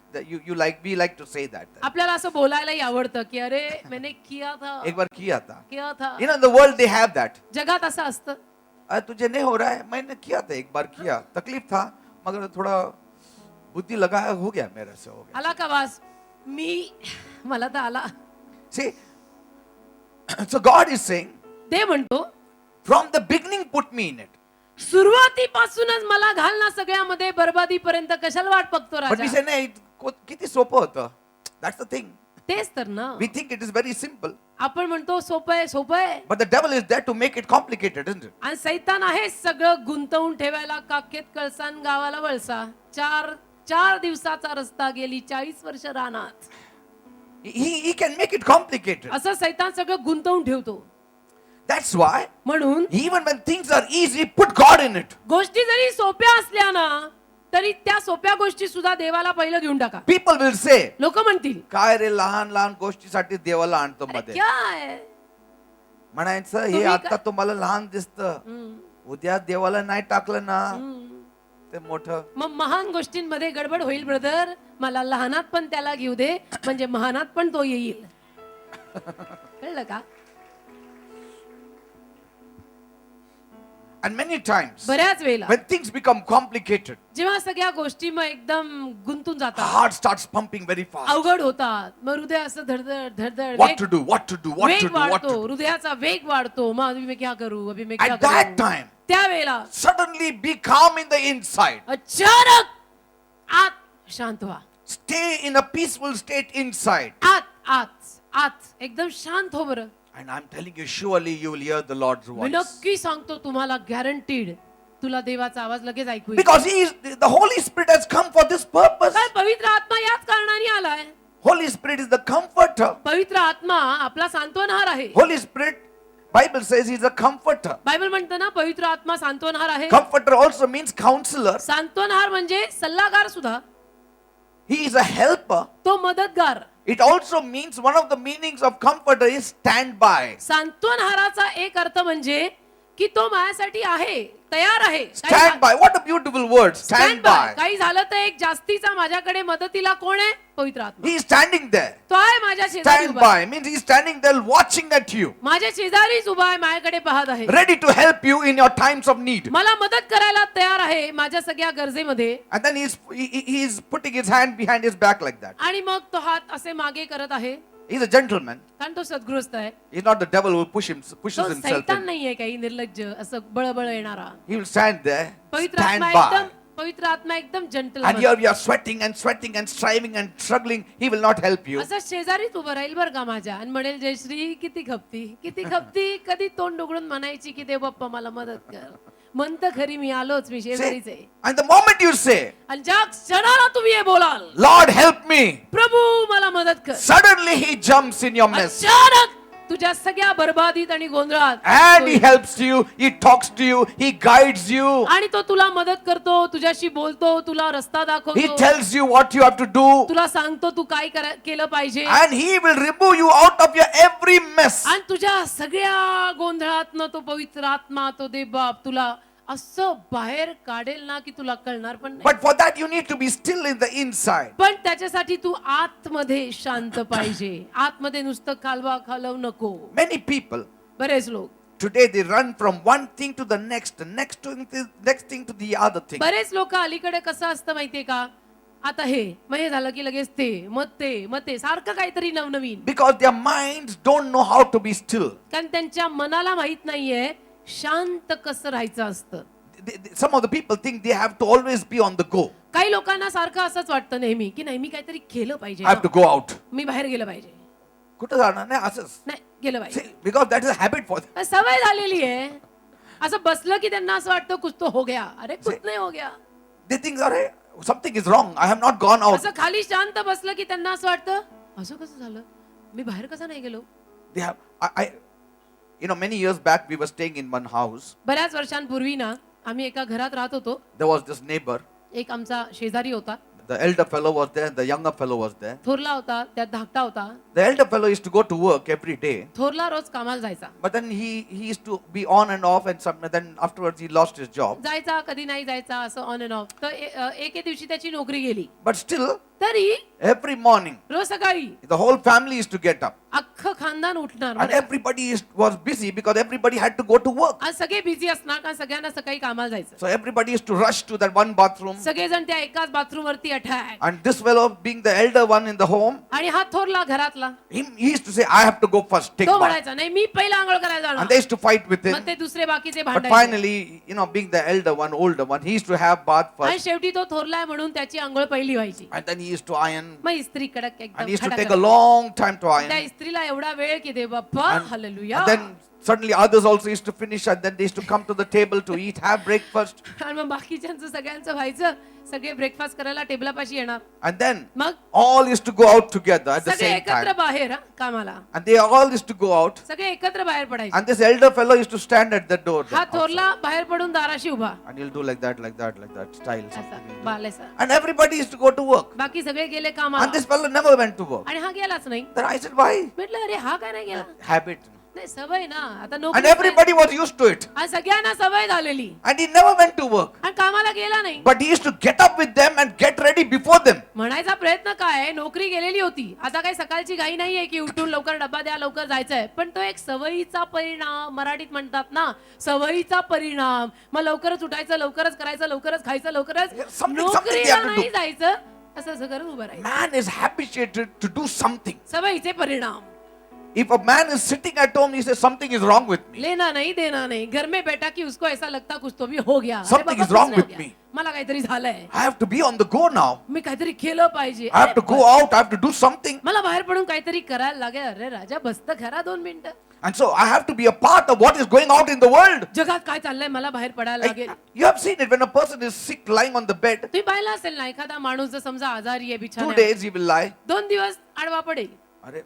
we like to say that. आपल्याला असं बोलायलाही आवडतं की अरे मैंने किया था. एक बार किया था. किया In the world they have that. जगात असं असतं. तुझे नहीं हो रहा है, मैंने किया था, एक बार किया, तकलीफ था, मगर थोड़ा बुद्धि लगाया, हो गया, मेरे से हो गया. आला का वास? मला तर आला. See, so God is saying, देव म्हणतो from the beginning put me in it. सुरुवातीपासूनच मला घाल ना सगळ्यामध्ये, बरबादीपर्यंत कशाला वाट बघतो But we राजा. say, नाही, किती सोपं होतं. That's the thing. तेच तर ना. We think it is very simple. आपण म्हणतो सोपं आहे. But the devil is there to make it complicated, isn't it? आणि सैतान आहे सगळं गुंतवून ठेवायला. काखेत कळसान गावाला वळसा. चार दिवसाचा रस्ता गेली 40 वर्ष रानात. He can make it complicated. असं सैतान सगळं गुंतवून ठेवतो. That's why, म्हणून even when things are easy, put God in it. गोष्टी जरी सोप्या असल्या ना तरी त्या सोप्या गोष्टी सुद्धा देवाला पहिलं घेऊन टाका. People will say, लोक म्हणतील काय रे लहान लहान गोष्टीसाठी देवाला आणतो अरे मध्ये. क्या है? म्हणायचं हे तुम्ही आता काय- तुम्हाला लहान दिसतं, हम्म, उद्या देवाला नाही टाकलं ना हम्म. ते मोठं. मग महान गोष्टींमध्ये गडबड होईल ब्रदर. मला लहानात पण त्याला घेऊ दे, म्हणजे महानात पण तो येईल. कळलं का? And many times, बऱ्याच वेळेला when things become complicated, जेव्हा सगळ्या गोष्टी मग एकदम गुंतून the जातात, heart starts pumping very fast. अवघड होतात, मग हृदय असं धडधड धडधड What to do, what to do, what to वेग do, what वाढतो, to do. हृदयाचा वेग वाढतो. मग अभी मैं क्या करूं, अभी मैं क्या At that करूं. time, त्यावेळेला suddenly be calm in the inside. अचानक आत शांत व्हा. Stay in a peaceful state inside. आत एकदम शांत हो बरं. And I'm telling you, surely you will hear the Lord's me voice. नक्की सांगतो तुम्हाला, गॅरंटीड तुला देवाचा आवाज लगेच ऐकू येईल. Because the Holy Spirit has come for this purpose. काय पवित्र आत्मा याच कारणाने आलाय. Holy Spirit is the comforter. पवित्र आत्मा आपला सांत्वनहार आहे. Holy Spirit, Bible says he's a comforter. Bible म्हणतं ना पवित्र आत्मा सांत्वनहार आहे. Comforter also means counselor. सांत्वनहार म्हणजे सल्लागार सुद्धा. He is a helper. तो मदतगार. It also means, one of the meanings of comforter is stand by. सांत्वनहाराचा एक अर्थ म्हणजे की तो माझ्यासाठी आहे, तयार आहे. Stand by. What a beautiful word. Stand by. काही झालं तर एक जास्तीचा माझ्याकडे मदतीला कोण आहे? पवित्र आत्मा. He is standing there. तो आहे माझ्या शेजारी Stand उभा आहे. by means he is standing there watching at you, माझ्या शेजारीच उभा आहे, माझ्याकडे पाहत आहे. ready to help you in your times of need. मला मदत करायला तयार आहे माझ्या सगळ्या गरजेमध्ये. And then he is putting his hand behind his back like that. आणि मग तो हात असे मागे करत आहे, He's a gentleman. कारण तो सद्गृहस्थ आहे. He's not the devil who pushes तो himself सैतान in. नाहीये काही निर्लज्ज असं बळबळ येणारा. He will stand there, पवित्र stand आत्मा by. एकदम पवित्र आत्मा एकदम gentle. And here we are sweating and sweating and striving and struggling. He will not help you. असं शेजारीच उभं राहील बरं का माझ्या, आणि म्हणेल जयश्री किती खपती कधी तोंड उघडून म्हणायची की देव बाप्पा मला मदत कर. म्हणतं खरी मी आलोच, मी शेजारीच आहे. And the moment you say, आणि ज्या क्षणाला तुम्ही हे बोलाल, Lord help me, प्रभू मला मदत कर, suddenly he jumps in your mess. अचानक तुझ्या सगळ्या बरबादीत आणि गोंधळात And he helps you, he talks to you, he guides you. आणि तो तुला मदत करतो, तुझ्याशी बोलतो, तुला रस्ता He दाखवतो, tells you what you have to do. तुला सांगतो तू काय केलं पाहिजे. And he will remove you out of your every mess. आणि तुझ्या सगळ्या गोंधळातनं तो पवित्र आत्मा, तो देव बाप तुला असं बाहेर काढेल ना की तुला कळणार पण नाही. But for that you need to be still in the inside. पण त्याच्यासाठी तू आतमध्ये शांत पाहिजे. आतमध्ये नुसतं कालवा खालव नको. Many people बरेच लोक today they run from one thing to the next thing to the other thing. बरेच लोक अलीकडे कसं असतं माहितीये का, आता हे मग हे झालं की लगेच ते मग ते सारखं काहीतरी नवनवीन. Because their minds don't know how to be still. कारण त्यांच्या मनाला माहित नाहीये शांत कसं राहायचं असतं. some of the people think they have to always be on the go. काही लोकांना सारखं असंच वाटतं नेहमी की नाही मी काहीतरी केलं पाहिजे I have to go out. मी बाहेर गेलं पाहिजे कुठं जाणार नाही असंच. नाही गेलं पाहिजे See, because that is a habit for them. सवय झालेली आहे असं बसलं की त्यांना असं वाटतं कुछ तो हो गया अरे कुछ नाही हो गया They think, "Arey, something is wrong. I have not gone out." असं खाली शांत बसलं की त्यांना असं वाटतं असं कसं झालं मी बाहेर कसं नाही गेलो They have, many years back we were staying in one house. बऱ्याच वर्षांपूर्वी ना आम्ही एका घरात राहत होतो There was this neighbor. एक आमचा शेजारी होता The elder fellow was there, the younger fellow was there. थोरला होता त्यात धाकटा होता The elder fellow used to go to work every day, थोरला रोज कामाला जायचा but then he used to be on and off, and then afterwards he lost his job. जायचा कधी नाही जायचा असं ऑन अँड ऑफ तर एके दिवशी त्याची नोकरी गेली But still, तरी every morning, रोज सकाळी the whole family used to get up, अख्खं खानदान उठणार and बरं. everybody was busy because everybody had to go to work. आज सगळे बिझी असणार कारण सगळ्यांना सकाळी कामाला जायचं So everybody used to rush to that one bathroom, सगळेजण त्या एकाच बाथरूम वरती attack and this fellow, being the elder one in the home, आणि हा थोरला घरातला he used to say, "I have to go first, take तो bath." म्हणायचा नाही मी पहिला आंघोळ करायला And जाणार they used to fight with him. मग ते दुसरे बाकीचे But भांडायचे finally, being the elder one, older one, he used to have bath आणि first, शेवटी तो थोरला आहे म्हणून त्याची आंघोळ पहिली व्हायची and then he used to iron, मग इस्त्री कडक and he एकदम used to खडाखड. take a long time to त्या iron. इस्त्रीला एवढा वेळ की दे बाप्पा And, hallelujah and then suddenly others also used to finish, and then they used to come to the table to eat, have breakfast, आणि मग बाकीच्यांचं सगळ्यांचं व्हायचं सगळे breakfast करायला टेबलापाशी येणार and then मग all used to go out together at the सगळे same एकत्र time. बाहेर हा, कामाला And they all used to go out, सगळे एकत्र बाहेर पडायचे and this elder fellow used to stand at the door. then हा outside. थोरला बाहेर पडून दाराशी उभा And he'll do like that, like that, like that style. असा something. बालेसा And everybody used to go to work. बाकी सगळे गेले And कामाला this fellow never went to work. आणि हा गेलाच नाही Then I said, "Why?" म्हटलं अरे हा काय नाही गेला Habit. नाही सवय ना आता And नोकरी everybody was used to it. आणि सगळ्यांना सवय झालेली And he never went to work. आणि कामाला गेला नाही But he used to get up with them and get ready before them. म्हणायचा प्रयत्न काय नोकरी गेलेली होती आता काही सकाळची घाई नाहीये की उठून लवकर डब्बा द्या लवकर जायचंय पण तो एक सवयीचा परिणाम मराठीत म्हणतात ना सवयीचा परिणाम मग लवकरच उठायचं लवकरच करायचं लवकरच खायचं लवकरच Something they नोकरीला have to नाही do. जायचं असं असं करत उभं राहायचं Man is habituated to do something. सवयीचे परिणाम If a man is sitting at home, he says, "Something is wrong with me." लेना नहीं देना नहीं घर में बैठा कि उसको ऐसा लगता कुछ तो भी हो गया अरे Something बाबा, is wrong कुछ नाही with हो me. गया. मला काहीतरी झालंय I have to be on the go now. मी काहीतरी केलं पाहिजे I have अरे to go out. I have to do something. मला बाहेर पडून काहीतरी करायला लागेल अरे राजा बसत खरा 2 मिनिटं And so I have to be a part of what is going out in the world. जगात काय चाललंय मला बाहेर पडायला लागेल You have seen it when a person is sick, lying on the bed. तुम्ही पाहिलं असेल ना एखादा माणूस जर समजा आजारी आहे 2 बिछाण्यावर days he will lie. 2 दिवस आडवा पडेल Arey,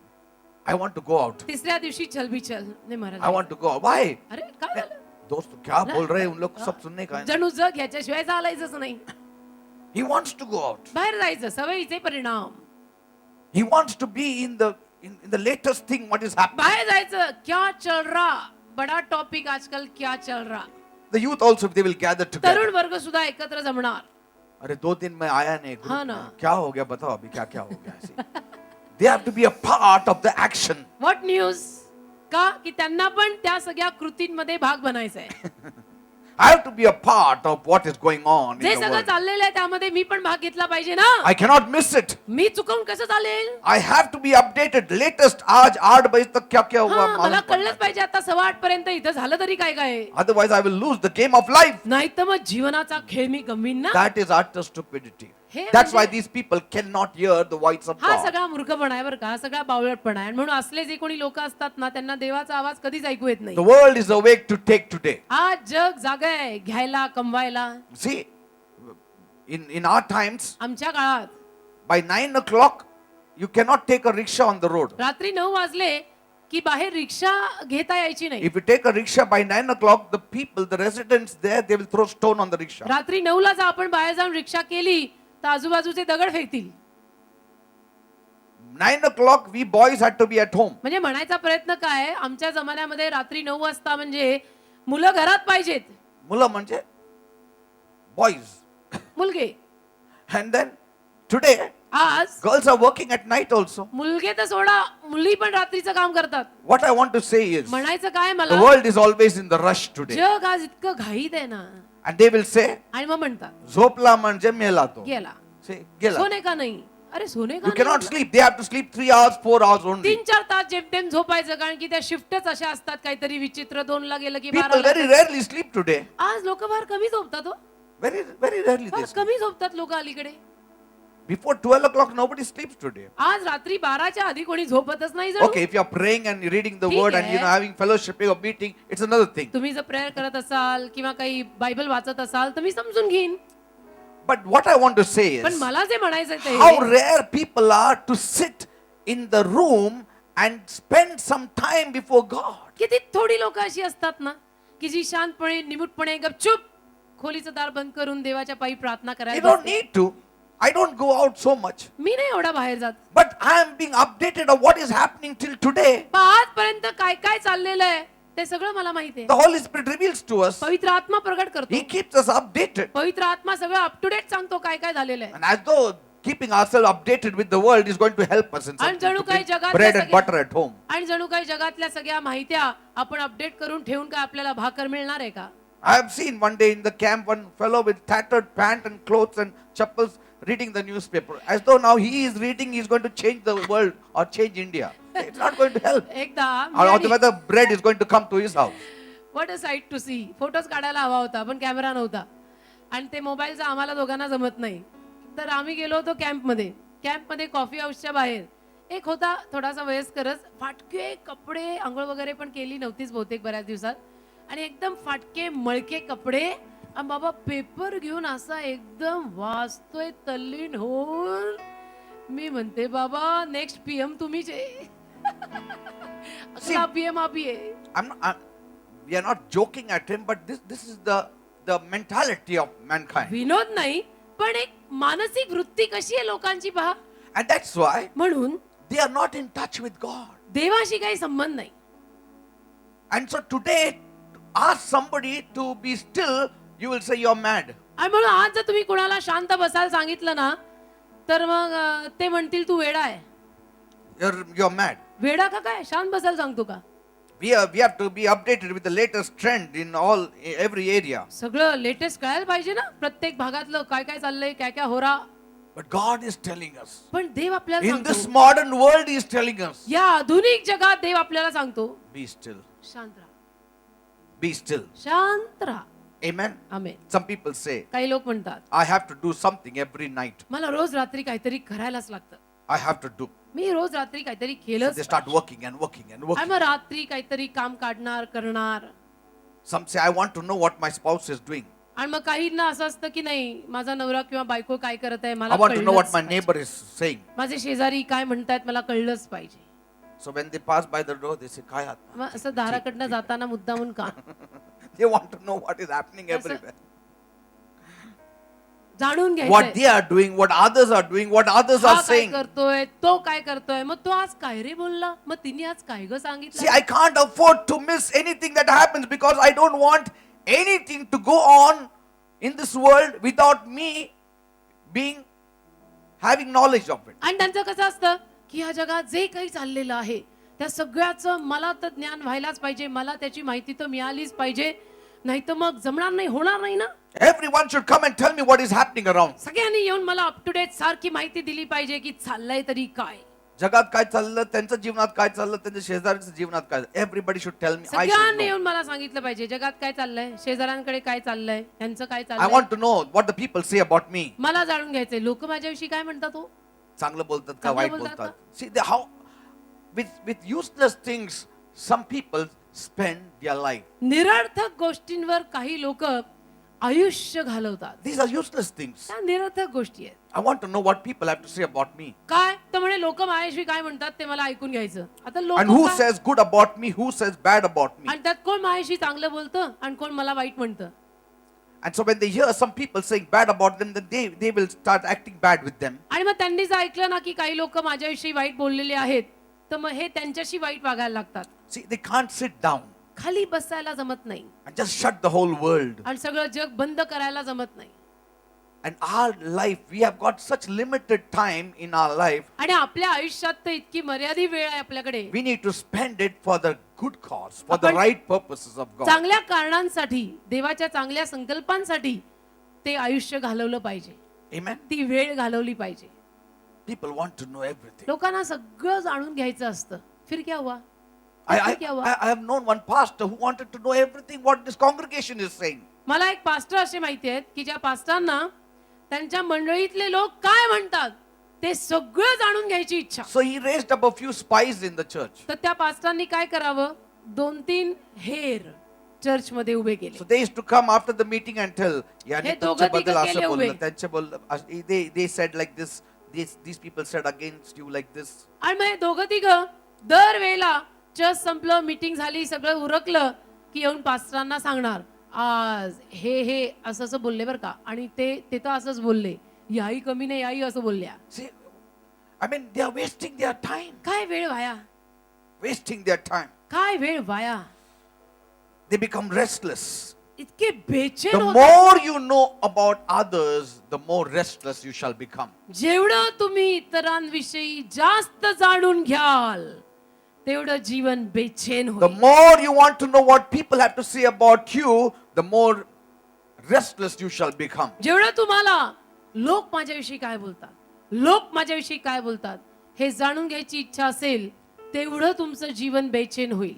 I want to go out. तिसऱ्या दिवशी चल नाही I Maharaj want to go out. Why? अरे काय झालं दोस्त क्या बोल रहे हैं उन लोग सब सुनने का है. जणू जग ह्याच्याशिवाय चालायचंच नाही He wants to go out. बाहेर जायचं सवयीचे परिणाम He wants to be in the latest thing what is happening. बाहेर जायचं क्या चल रहा बडा टॉपिक आजकाल क्या चल रहा The youth also they will gather together. तरुण वर्ग सुद्धा एकत्र जमणार अरे 2 दिन में आया नहीं group हाँ ना. में. क्या हो गया बताओ अभी क्या क्या हो गया ऐसे. They have to be a part of the action. What news का की त्यांना पण त्या सगळ्या कृतींमध्ये भाग बनायचा आहे I have to be a part of what is going on जे in the सगळं world. चाललेलं आहे त्यामध्ये मी पण भाग घेतला पाहिजे ना I cannot miss it. मी चुकवून कसं चालेल I have to be updated. Latest आज 8 बजे तक क्या क्या हुआ हा मालूम मला पड़ना कळलंच पाहिजे आता 8:15 पर्यंत इथं झालं तरी काय काय आहे. चाहिए. Otherwise I will lose the game of life. नाही तर मग जीवनाचा खेळ मी गमवीन ना That is utter stupidity. हे That's why म्हणजे- these people cannot hear the voice of हा God. सगळा मूर्खपणा आहे बरं का हा सगळा बावळटपणा आहे आणि म्हणून असले जे कोणी लोक असतात ना त्यांना देवाचा आवाज कधीच ऐकू येत नाही The world is awake to take today. आज जग जागा आहे घ्यायला कमवायला See, in our times, आमच्या काळात by 9 o'clock, you cannot take a rickshaw on the road. रात्री 9 वाजले की बाहेर रिक्षा घेता यायची नाही If you take a rickshaw by 9 o'clock, the people, the residents there, they will throw stone on the rickshaw. रात्री 9 ला जर आपण बाहेर जाऊन रिक्षा केली तर आजूबाजूचे दगड फेकतील 9 o'clock, we boys had to be at home. म्हणजे म्हणायचा प्रयत्न काय आहे, आमच्या जमान्यामध्ये रात्री 9 वाजता म्हणजे मुलं घरात पाहिजेत मुलं म्हणजे boys. मुलगे And then today, आज girls are working at night also. मुलगे तर सोडा मुली पण रात्रीचं काम करतात What I want to say is, म्हणायचं काय the मला world is always in the rush today. जग आज इतकं घाईत आहे ना And they will say, आणि मग म्हणतात झोपला म्हणजे मेला तो. गेला Say, गेला. सोने का नाही अरे सोने You का cannot नाही? sleep. They have to sleep 3 hours, 4 hours only. 3-4 तास जेमतेम झोपायचं कारण की त्या शिफ्टच अशा असतात काहीतरी विचित्र. 2ला गेलं की People 12ला very येतात. rarely sleep today. आज लोक फार कमी झोपतात हो. Very, very rarely they फार sleep. कमी झोपतात लोक अलीकडे. Before 12 o'clock, nobody sleeps today. आज रात्री 12च्या आधी कोणी झोपतच नाही जणू. Okay, if you are praying and reading the ठीक word and आहे. having fellowship or meeting, it's another thing. तुम्ही जर प्रेयर करत असाल किंवा काही बायबल वाचत असाल तर मी समजून घेईन. But what I want to say पण is मला जे म्हणायचं ते how rare people are to sit in the room and spend some time before God. किती थोडी लोक अशी असतात ना की जी शांतपणे निमूटपणे गपचूप खोलीचं दार बंद करून देवाच्या पायी प्रार्थना You करायला don't बसते. need to. I don't go out so much. मी नाही एवढा बाहेर जात. But I am being updated of what is happening till today. पण आजपर्यंत काय काय चाललेलं आहे ते सगळं मला माहिती आहे. The Holy Spirit reveals to us. पवित्र आत्मा प्रगट करतो. He keeps us updated. पवित्र आत्मा सगळं अप टू डेट सांगतो काय काय झालेलं आहे. And as though keeping ourselves updated with the world is going to help us in आणि something जणू to काही bring जगातल्या bread and सगळ्या- butter at home. आणि जणू काही जगातल्या सगळ्या माहित्या आपण अपडेट करून ठेवून काय आपल्याला भाकर मिळणार आहे का? I have seen one day in the camp one fellow with tattered pant and clothes and chappals reading the newspaper. As though now he is reading, he is going to change the world or change India. It's not going to help. एकदा Or whether bread is going to come to his house. What a sight to see. Photos काढायला हवा होता पण camera नव्हता आणि ते मोबाईलचा आम्हाला दोघांना जमत नाही. तर आम्ही गेलो होतो कॅम्पमध्ये. कॅम्पमध्ये कॉफी हाऊसच्या बाहेर एक होता थोडासा वयस्करच, फाटके कपडे, आंघोळ वगैरे पण केली नव्हतीच बहुतेक बऱ्याच दिवसात, आणि एकदम फाटके मळके कपडे आणि बाबा पेपर घेऊन असा एकदम वाचतोय तल्लीन होऊन. मी म्हणते बाबा नेक्स्ट पीएम तुम्हीच आहे. अगला पीएम आप ही आहे. We are not joking at him, but this is the mentality of mankind. विनोद नाही पण एक मानसिक वृत्ती कशी आहे लोकांची पहा. And that's why म्हणून they are not in touch with God. देवाशी काही संबंध नाही. And so today, ask somebody to be still, you will say you're mad. आणि म्हणून आज जर तुम्ही कोणाला शांत बसायला सांगितलं ना तर मग ते म्हणतील तू वेडा आहे. You're mad. वेडा का काय शांत बसायला सांगतो का? We have to be updated with the latest trend in every area. सगळं लेटेस्ट कळायला पाहिजे ना प्रत्येक भागातलं काय काय चाललंय काय काय हो रहा. But God is telling us. पण देव आपल्याला In this सांगतो modern world, He is telling us. या आधुनिक जगात देव आपल्याला सांगतो Be still. शांत राहा. Be still. शांत राहा. Amen. आमेन. Some people say, काही लोक म्हणतात I have to do something every night. मला रोज रात्री काहीतरी करायलाच लागतं. I have to do. मी रोज रात्री काहीतरी So केलंच they start working and working and आणि working. मग रात्री काहीतरी काम काढणार करणार. Some say, I want to know what my spouse is doing. आणि मग काहींना असं असतं की नाही माझा नवरा किंवा बायको काय करत आहे मला I want to know what कळलंच my पाहिजे. neighbor is saying. माझे शेजारी काय म्हणतायत मला कळलंच पाहिजे. So when they pass by the door, they say, Kaya. मग असं दाराकडनं जाताना मुद्दामून का They want to know what is happening Yes, sir. everywhere. जाणून What घ्यायचं they are doing, what others are doing, what others are काय saying. करतोय तो काय करतोय मग तो आज काय रे बोलला मग तिने आज काय ग See, सांगितलं. I can't afford to miss anything that happens because I don't want anything to go on in this world without me having knowledge of it. आणि त्यांचं कसं असतं की ह्या जगात जे काही चाललेलं आहे त्या सगळ्याचं मला तर ज्ञान व्हायलाच पाहिजे. मला त्याची माहिती तर मिळालीच पाहिजे नाही तर मग जमणार नाही होणार नाही ना. Everyone should come and tell me what is happening around. सगळ्यांनी येऊन मला अप टू डेट सारखी माहिती दिली पाहिजे की चाललंय तरी काय. जगात काय चाललं, त्यांच्या जीवनात काय चाललं, त्यांच्या शेजाऱ्याच्या जीवनात काय. Everybody should tell me. I should सगळ्यांनी know. येऊन मला सांगितलं पाहिजे जगात काय चाललंय शेजाऱ्यांकडे काय चाललंय त्यांचं काय I चाललंय. want to know what the people say about me. मला जाणून घ्यायचंय लोक माझ्याविषयी काय म्हणतात हो. चांगलं बोलतात का चांगलं वाईट बोलतात बोलतात. See how with useless things some people spend their life. निरर्थक गोष्टींवर काही लोक आयुष्य घालवतात. These are useless things. त्या निरर्थक गोष्टी आहेत. I want to know what people have to say about me. काय तर म्हणे लोक माझ्याविषयी काय म्हणतात ते मला ऐकून घ्यायचं. आता लोक And who says good about me, who says bad about me. आणि त्यात कोण माझ्याविषयी चांगलं बोलतं आणि कोण मला वाईट म्हणतं. And so when they hear some people saying bad about them, then they will start acting bad with them. आणि मग त्यांनी जर ऐकलं ना की काही लोक माझ्याविषयी वाईट बोललेले आहेत तर मग हे त्यांच्याशी वाईट वागायला लागतात. See, they can't sit down खाली बसायला जमत नाही and just shut the whole world. आणि सगळं जग बंद करायला जमत नाही. And our life, we have got such limited time in our life. आणि आपल्या आयुष्यात तर इतकी मर्यादित वेळ आहे आपल्याकडे. We need to spend it for the good cause, for the आपण right purposes of God. चांगल्या कारणांसाठी देवाच्या चांगल्या संकल्पांसाठी ते आयुष्य घालवलं पाहिजे. Amen. ती वेळ घालवली पाहिजे. People want to know everything. लोकांना सगळं जाणून घ्यायचं असतं. फिर क्या हुआ? I, फिर I, क्या हुआ? I have known one pastor who wanted to know everything what this congregation is saying. मला एक पास्टर असे माहिती आहेत की ज्या पास्टरांना त्यांच्या मंडळीतले लोक काय म्हणतात ते सगळं जाणून घ्यायची इच्छा. So he raised up a few spies in the church. तर त्या पास्टरांनी काय करावं? 2-3 हेर चर्च मध्ये उभे केले. So they used to come after the meeting and tell, "Yani हे तुमच्या दोघं बद्दल तिघं असं गेले बोललं, उभे. त्यांच्या बोललं." They said like this. These people said against you like this. आणि मग हे दोघं तिघं दर वेळेला चर्च संपलं, मीटिंग झाली, सगळं उरकलं की येऊन पास्टरांना सांगणार, आज हे असं असं बोलले बरं का, आणि ते तर असंच बोलले, याही कमी नाही, याही असं बोलल्या. See, I mean, they are wasting their time. काय वेळ वाया, Wasting their time. काय वेळ वाया. They become restless. इतके बेचैन The होतात. more you know about others, the more restless you shall become. जेवढं तुम्ही इतरांविषयी जास्त जाणून घ्याल तेवढं जीवन बेचैन The होईल. more you want to know what people have to say about you, the more restless you shall become. जेवढं तुम्हाला लोक माझ्याविषयी काय बोलतात, लोक माझ्याविषयी काय बोलतात हे जाणून घ्यायची इच्छा असेल तेवढं तुमचं जीवन बेचैन होईल.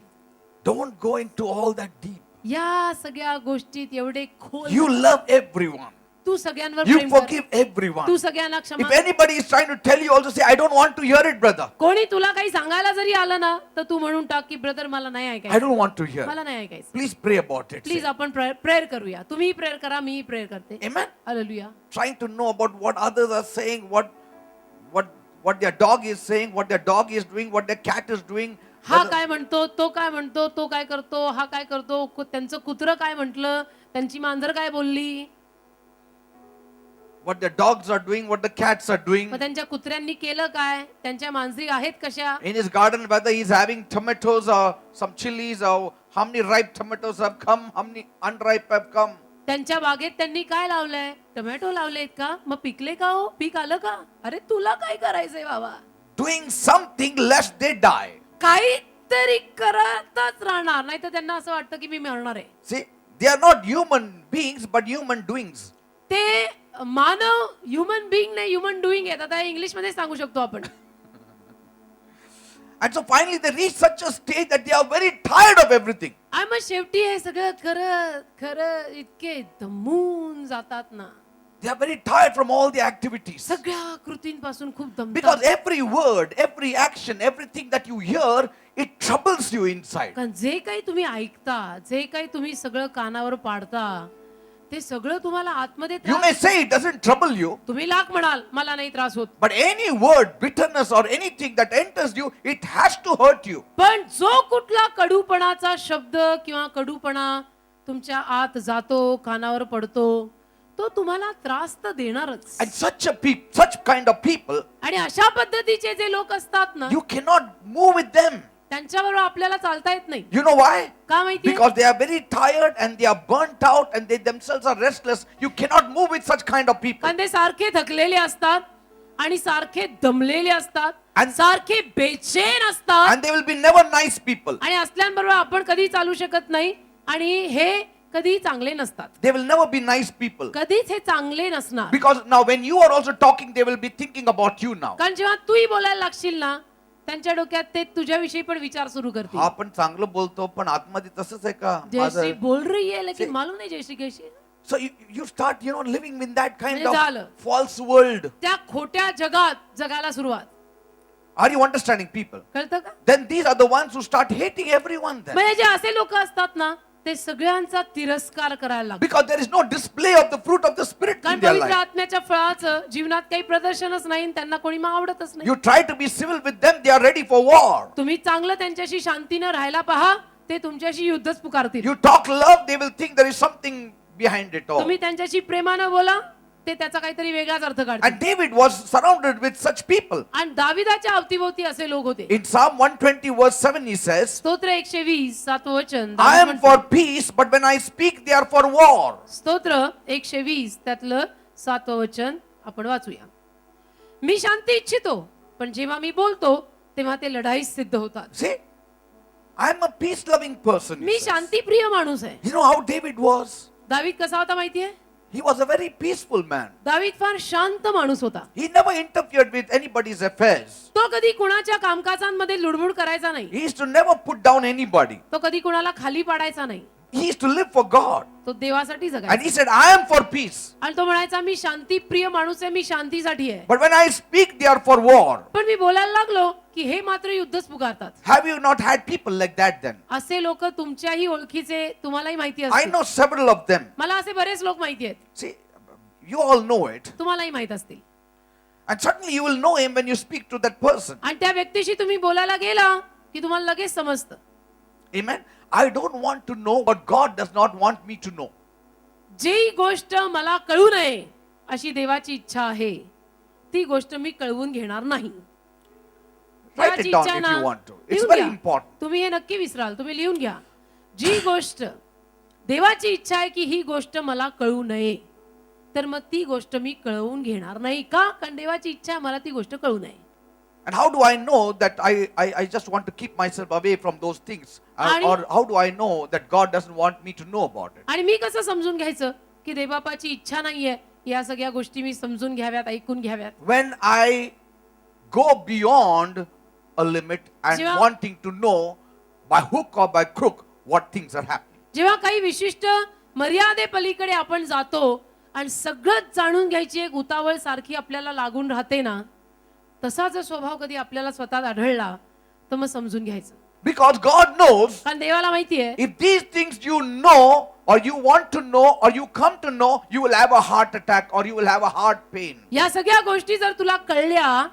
Don't go into all that deep. या सगळ्या गोष्टीत एवढे खोल You love everyone. तू सगळ्यांवर You प्रेम कर, forgive everyone. तू सगळ्यांना क्षमा If कर. anybody is trying to tell you, also say, I don't want to hear it, brother. कोणी तुला काही सांगायला जरी आलं ना तर तू म्हणून टाक की ब्रदर मला नाही I ऐकायचं, don't want to hear. मला नाही ऐकायचं. Please pray about it. Please Say. आपण प्रेयर करूया. तुम्ही प्रेयर करा, मी प्रेयर करते. Amen. Hallelujah. Trying to know about what others are saying, what their dog is saying, what their dog is doing, what their cat is doing. हा whether- काय म्हणतो, तो काय म्हणतो, तो काय करतो, हा काय करतो, त्यांचं कुत्रं काय म्हटलं, त्यांची मांजर काय बोलली, What their dogs are doing, what the cats are doing. मग त्यांच्या कुत्र्यांनी केलं काय, त्यांच्या मांजरी आहेत कशा, In his garden, whether he's having tomatoes or some chilies, or how many ripe tomatoes have come, how many unripe have come. त्यांच्या बागेत त्यांनी काय लावलंय, टोमॅटो लावलेत का, मग पिकले का हो, पीक आलं का, अरे तुला काय करायचंय बाबा, Doing something lest they die. काहीतरी करतच राहणार, नाही तर त्यांना असं वाटतं की मी मरणार आहे. See, they are not human beings, but human doings. ते मानव, ह्युमन बिंग नाही, ह्युमन डुईंग आहेत. आता इंग्लिश मध्ये सांगू शकतो आपण. And so finally they reach such a stage that they are very tired of everything. आणि मग शेवटी हे सगळं खरं खरं इतके दमून जातात ना, They are very tired from all the activities. सगळ्या कृतींपासून खूप Because दमतात. every word, every action, everything that you hear, it troubles you inside. कारण जे काही तुम्ही ऐकता, जे काही तुम्ही सगळं कानावर पाडता, ते सगळं तुम्हाला आतमध्ये You त्रास. may say it doesn't trouble you, तुम्ही लाख म्हणाल मला नाही त्रास होत, but any word, bitterness or anything that enters you, it has to hurt you. पण जो कुठला कडूपणाचा शब्द किंवा कडूपणा तुमच्या आत जातो, कानावर पडतो, तो तुम्हाला त्रास तर देणारच. And such kind of people, आणि अशा पद्धतीचे जे लोक असतात ना, you cannot move with them. त्यांच्याबरोबर आपल्याला चालता येत नाही. You know why? का माहिती? Because they are very tired and they are burnt out and they themselves are restless. You cannot move with such kind of people. कारण ते सारखे थकलेले असतात आणि सारखे दमलेले असतात And- सारखे बेचैन असतात, And they will be never nice people. आणि असल्याबरोबर आपण कधी चालू शकत नाही, आणि हे कधी चांगले नसतात, They will never be nice people. कधीच हे चांगले नसणार. Because now when you are also talking, they will be thinking about you now. कारण जेव्हा तूही बोलायला लागशील ना, त्यांच्या डोक्यात ते तुझ्याविषयी पण विचार सुरू करतील. हा पण चांगलं बोलतो पण आतमध्ये तसंच आहे का जयश्री माझं? बोल रही है लेकिन मालूम नहीं जयश्री कैसी है. So you start living in that kind म्हणजे झालं. of false world. त्या खोट्या जगात जगायला सुरुवात. Are you understanding people? कळतं का? Then these are the ones who start hating everyone then. म्हणजे जे असे लोक असतात ना, ते सगळ्यांचा तिरस्कार करायला लागतात. Because there is no display of the fruit of the spirit कारण in their पवित्र life. आत्म्याच्या फळाचं जीवनात काही प्रदर्शनच नाही आणि त्यांना कोणी मग आवडतच नाही. You try to be civil with them, they are ready for war. तुम्ही चांगलं त्यांच्याशी शांतीनं राहायला पहा, ते तुमच्याशी युद्धच पुकारतील. You talk love, they will think there is something behind it all. तुम्ही त्यांच्याशी प्रेमानं बोला, ते त्याचा काहीतरी वेगळाच अर्थ काढतील. And David was surrounded with such people. आणि दाविदाच्या अवतीभोवती असे लोक होते. In Psalm 120 verse 7 he says, स्तोत्र 120 7 वचन, I दावीद am म्हणतो, for peace, but when I speak, they are for war. स्तोत्र 120 त्यातलं 7 वचन आपण वाचूया. मी शांती इच्छितो, पण जेव्हा मी बोलतो तेव्हा ते लढाईस सिद्ध होतात. See, I am a peace loving person. he me says. शांतीप्रिय माणूस आहे. You know how David was? दावीद कसा होता माहितीये? He was a very peaceful man. दावीद फार शांत माणूस होता. He never interfered with anybody's affairs. तो कधी कुणाच्या कामकाजांमध्ये लुडबुड करायचा नाही. He used to never put down anybody. तो कधी कुणाला खाली पाडायचा नाही. He used to live for God. तो देवासाठी And जगायचा. he said, I am for peace. आणि तो म्हणायचा मी शांतीप्रिय माणूस आहे, मी शांतीसाठी आहे. But when I speak, they are for war. पण मी बोलायला लागलो की हे मात्र युद्धच पुकारतात. Have you not had people like that then? असे लोक तुमच्याही ओळखीचे तुम्हालाही माहिती I असतील. know several of them. मला असे बरेच लोक माहिती आहेत. See, you all know it. तुम्हालाही माहित असतील. And suddenly you will know him when you speak to that person. आणि त्या व्यक्तीशी तुम्ही बोलायला गेला की तुम्हाला लगेच समजतं. Amen. I don't want to know what God does not want me to know. जी गोष्ट मला कळू नये अशी देवाची इच्छा आहे ती गोष्ट मी कळवून घेणार नाही. Write देवाची it down इच्छा if ना, you want to. It's लिहून very घ्या. important. तुम्ही हे नक्की विसराल. तुम्ही लिहून घ्या. जी गोष्ट देवाची इच्छा आहे की ही गोष्ट मला कळू नये तर मग ती गोष्ट मी कळवून घेणार नाही. का? कारण देवाची इच्छा आहे मला ती गोष्ट कळू नये. And how do I know that I just want to keep myself away from those things? आणि- Or how do I know that God doesn't want me to know about it? आणि मी कसं समजून घ्यायचं की देवबापाची इच्छा नाहीये या सगळ्या गोष्टी मी समजून घ्याव्यात, ऐकून घ्याव्यात. When I go beyond a limit and जेव्हा- wanting to know by hook or by crook what things are happening. जेव्हा काही विशिष्ट मर्यादे पलीकडे आपण जातो आणि सगळंच जाणून घ्यायची एक उतावळ सारखी आपल्याला लागून राहते ना, तसा जर स्वभाव कधी आपल्याला स्वतःत आढळला तर मग समजून घ्यायचं. Because God knows कारण देवाला माहितीये if these things you know or you want to know or you come to know, you will have a heart attack or you will have a heart pain. या सगळ्या गोष्टी जर तुला कळल्या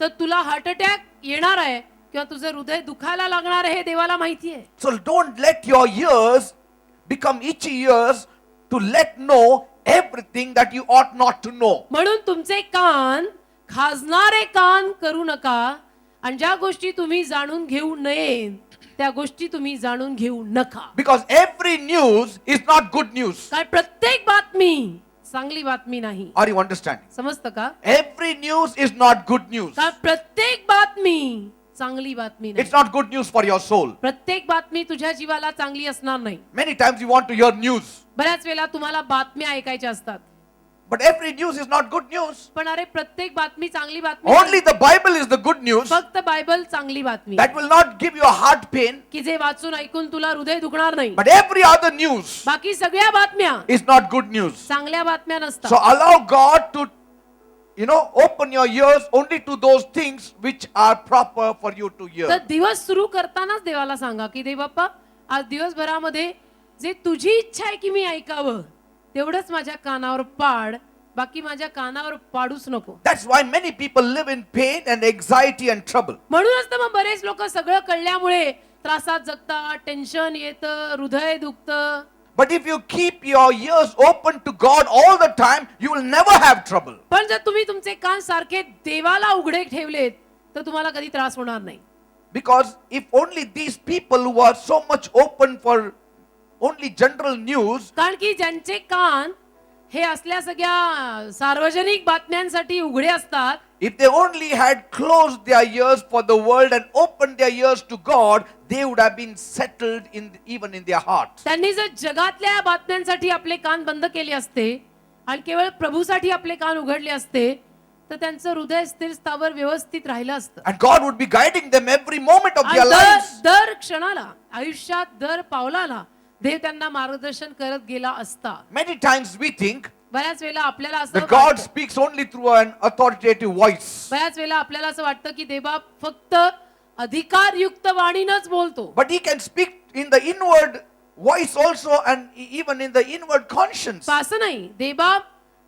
तर तुला हार्ट अटॅक येणार आहे किंवा तुझं हृदय दुखायला लागणार आहे हे देवाला माहितीये. So don't let your ears become itchy ears to let know everything that you ought not to know. म्हणून तुमचे कान खाजणारे कान करू नका आणि ज्या गोष्टी तुम्ही जाणून घेऊ नये त्या गोष्टी तुम्ही जाणून घेऊ नका. Because every news is not good news. कारण प्रत्येक बातमी चांगली बातमी नाही. Are you understanding? समजतं का? Every news is not good news. कारण प्रत्येक बातमी चांगली बातमी नाही. It's not good news for your soul. प्रत्येक बातमी तुझ्या जीवाला चांगली असणार नाही. Many times you want to hear news, बऱ्याच वेळा तुम्हाला बातम्या ऐकायच्या असतात but every news is not good news. पण अरे प्रत्येक बातमी चांगली बातमी Only नाही. the Bible is the good news. फक्त बायबल चांगली बातमी That will not give you a heart pain, की जे वाचून ऐकून तुला हृदय दुखणार नाही. but every other news बाकी सगळ्या बातम्या is not good news. चांगल्या बातम्या So नसतात. allow God to, open your ears only to those things which are proper for you to तर hear. दिवस सुरू करतानाच देवाला सांगा की देव बाप्पा आज दिवसभरामध्ये जे तुझी इच्छा आहे की मी ऐकावं तेवढंच माझ्या कानावर पाड, बाकी माझ्या कानावर पाडूच नको. That's why many people live in pain and anxiety and trouble. म्हणूनच तर मग बरेच लोक सगळं कळल्यामुळे त्रासात जगतात, टेन्शन येतं, हृदय दुखतं. But if you keep your ears open to God all the time, you will never have trouble. पण जर तुम्ही तुमचे कान सारखे देवाला उघडे ठेवलेत तर तुम्हाला कधी त्रास होणार नाही. Because if only these people who are so much open for only general news, कारण की ज्यांचे कान हे असल्या सगळ्या सार्वजनिक बातम्यांसाठी उघडे असतात, if they only had closed their ears for the world and opened their ears to God, they would have been settled even in their hearts. त्यांनी जर जगातल्या बातम्यांसाठी आपले कान बंद केले असते आणि केवळ प्रभूसाठी आपले कान उघडले असते तर त्यांचं हृदय स्थिर स्थावर व्यवस्थित राहिलं असतं. And God would be guiding them every moment of आणि their lives. दर क्षणाला आयुष्यात दर पावलाला देव त्यांना मार्गदर्शन करत गेला असता. Many times we think बऱ्याच वेळेला आपल्याला असं that God वाटतं- speaks only through an authoritative voice. बऱ्याच वेळेला आपल्याला असं वाटतं की देवबाप फक्त अधिकारयुक्त वाणीनच बोलतो. But He can speak in the inward voice also and even in the inward conscience. असं नाही, देवबाप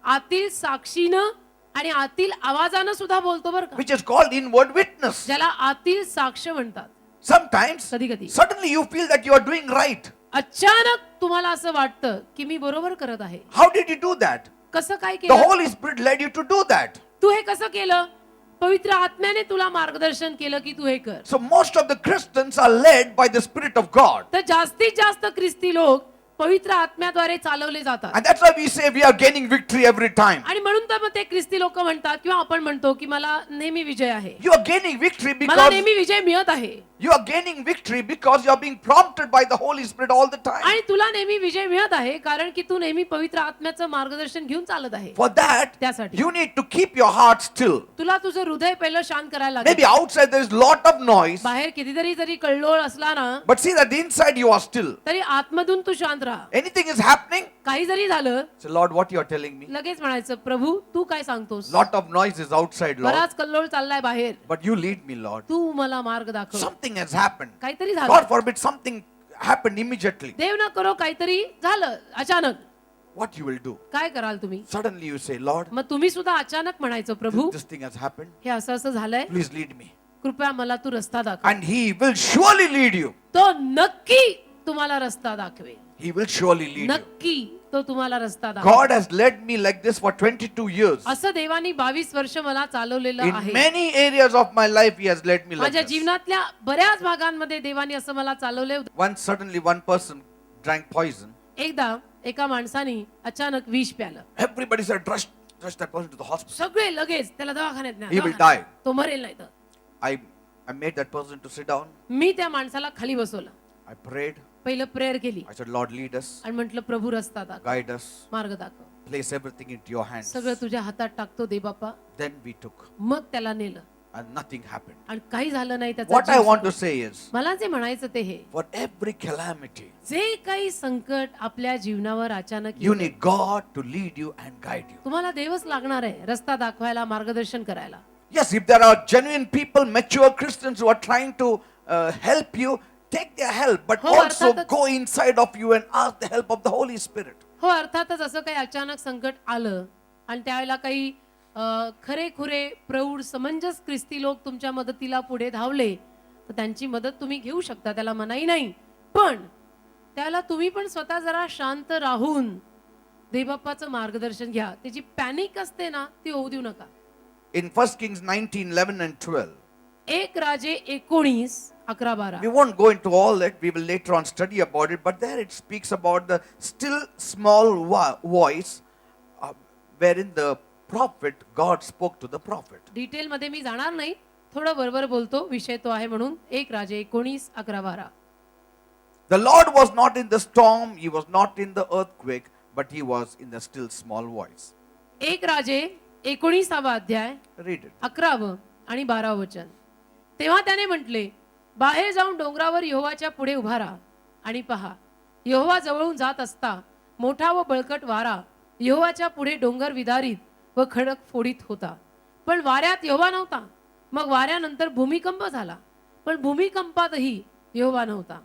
आतील साक्षीनं आणि आतील आवाजानं सुद्धा बोलतो बरं का, Which is called inward witness. ज्याला आतील साक्ष म्हणतात. Sometimes, कधी-कधी. suddenly you feel that you are doing right. अचानक तुम्हाला असं वाटतं की मी बरोबर करत आहे. How did you do that? कसं काय The केलं? Holy Spirit led you to do that. तू हे कसं केलं? पवित्र आत्म्याने तुला मार्गदर्शन केलं की तू हे कर. So most of the Christians are led by the Spirit of God. तर जास्तीत जास्त ख्रिस्ती लोक पवित्र आत्म्याद्वारे चालवले जातात. And that's why we say we are gaining victory every time. आणि म्हणून तर मग ते ख्रिस्ती लोक म्हणतात किंवा आपण म्हणतो की मला नेहमी विजय आहे, You are gaining victory मला because नेहमी विजय मिळत आहे. You are gaining victory because you are being prompted by the Holy Spirit all the time. आणि तुला नेहमी विजय मिळत आहे कारण की तू नेहमी पवित्र आत्म्याचं मार्गदर्शन घेऊन चालत आहे. For that, त्यासाठी. you need to keep your heart still. तुला तुझं हृदय पहिलं शांत करायला लागेल. Maybe outside there is lot of noise, बाहेर कितीतरी जरी कल्लोळ असला ना but see that inside you are still. तरी आतमधून तू शांत राहा. Anything is happening, काही जरी झालं say, Lord, what you are telling me? लगेच म्हणायचं प्रभू तू काय सांगतोस. Lot of noise is outside, Lord. बराच कल्लोळ चाललाय बाहेर. But you lead me, Lord. तू मला मार्ग दाखव. Something has happened. काहीतरी God झालं. forbid something happened immediately. देव न करो काहीतरी झालं अचानक. What you will do? काय कराल तुम्ही. Suddenly you say, Lord, मग तुम्ही सुद्धा अचानक म्हणायचं प्रभू this thing has happened. हे असं असं झालंय Please lead me. कृपया मला तू रस्ता दाखव. And He will surely lead you. तो नक्की तुम्हाला रस्ता दाखवेल. He will surely lead you. नक्की तो तुम्हाला रस्ता दाखवेल. God has led me like this for 22 years. असं देवानी 22 वर्ष मला चालवलेलं In आहे. many areas of my life, He has led me like माझ्या this. जीवनातल्या बऱ्याच भागांमध्ये देवानी असं मला चालवले. Once suddenly one person drank poison. एकदा एका माणसाने अचानक विष प्यालं. Everybody said, rush that person to the hospital. सगळे लगेच त्याला दवाखान्यात न्या, He will दवाखान्यात. die. तो मरेल नाही तर. I made that person to sit down. मी त्या माणसाला खाली बसवलं. I prayed. पहिलं प्रेयर केली I said, Lord, lead us, आणि म्हटलं प्रभू रस्ता दाखव, guide us, मार्ग दाखव. place everything into your hands. सगळं तुझ्या हातात टाकतो दे बाप्पा. Then we took, मग त्याला नेलं and nothing happened. आणि काही झालं नाही त्याचा What I जीव want to सुटला. say is, मला जे म्हणायचं ते हे for every calamity, जे काही संकट आपल्या जीवनावर अचानक you येतं, need God to lead you and guide you. तुम्हाला देवच लागणार आहे रस्ता दाखवायला, मार्गदर्शन करायला. Yes, if there are genuine people, mature Christians who are trying to help you, take their help, but हो, also अर्थातच. go inside of you and ask the help of the Holy Spirit. हो अर्थातच असं काही अचानक संकट आलं आणि त्यावेळेला काही खरेखुरे प्रौढ समंजस ख्रिस्ती लोक तुमच्या मदतीला पुढे धावले तर त्यांची मदत तुम्ही घेऊ शकता, त्याला मनाई नाही. पण त्याला तुम्ही पण स्वतः जरा शांत राहून देवबाप्पाचं मार्गदर्शन घ्या. त्याची पॅनिक असते ना ती होऊ देऊ नका. In 1 Kings 19, 11 and 12, एक राजे 19, 11, 12. we won't go into all that, we will later on study about it, but there it speaks about the still small voice wherein the prophet, God spoke to the prophet. Detail मध्ये मी जाणार नाही, थोडं बरोबर बोलतो, विषय तो आहे म्हणून. एक राजे 19, 11, 12. The Lord was not in the storm, He was not in the earthquake, but He was in the still small voice. एक राजे 19 अध्याय Read it. 11 आणि 12 वचन. तेव्हा त्याने म्हटले, बाहेर जाऊन डोंगरावर यहोवाच्या पुढे उभा राहा आणि पहा, यहोवा जवळून जात असता मोठा व बळकट वारा यहोवाच्या पुढे डोंगर विदारीत व खडक फोडीत होता. पण वाऱ्यात यहोवा नव्हता. मग वाऱ्यानंतर भूमिकंप झाला, पण भूमिकंपातही यहोवा नव्हता.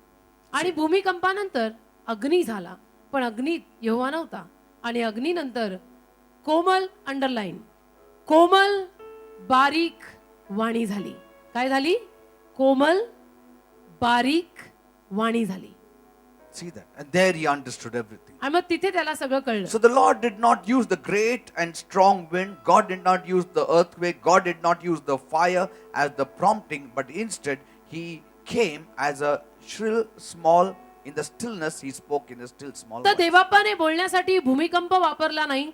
आणि भूमिकंपानंतर अग्नी झाला, पण अग्नीत यहोवा नव्हता. आणि अग्नीनंतर कोमल, अंडरलाईन, कोमल बारीक वाणी झाली. काय झाली? कोमल बारीक वाणी झाली. See that. And there he understood everything. आणि मग तिथे त्याला सगळं कळलं. So the Lord did not use the great and strong wind. God did not use the earthquake. God did not use the fire as the prompting, but instead He came as a shrill, small, in the stillness He spoke in a still, small तर voice. देवाप्पाने बोलण्यासाठी भूमिकंप वापरला नाही,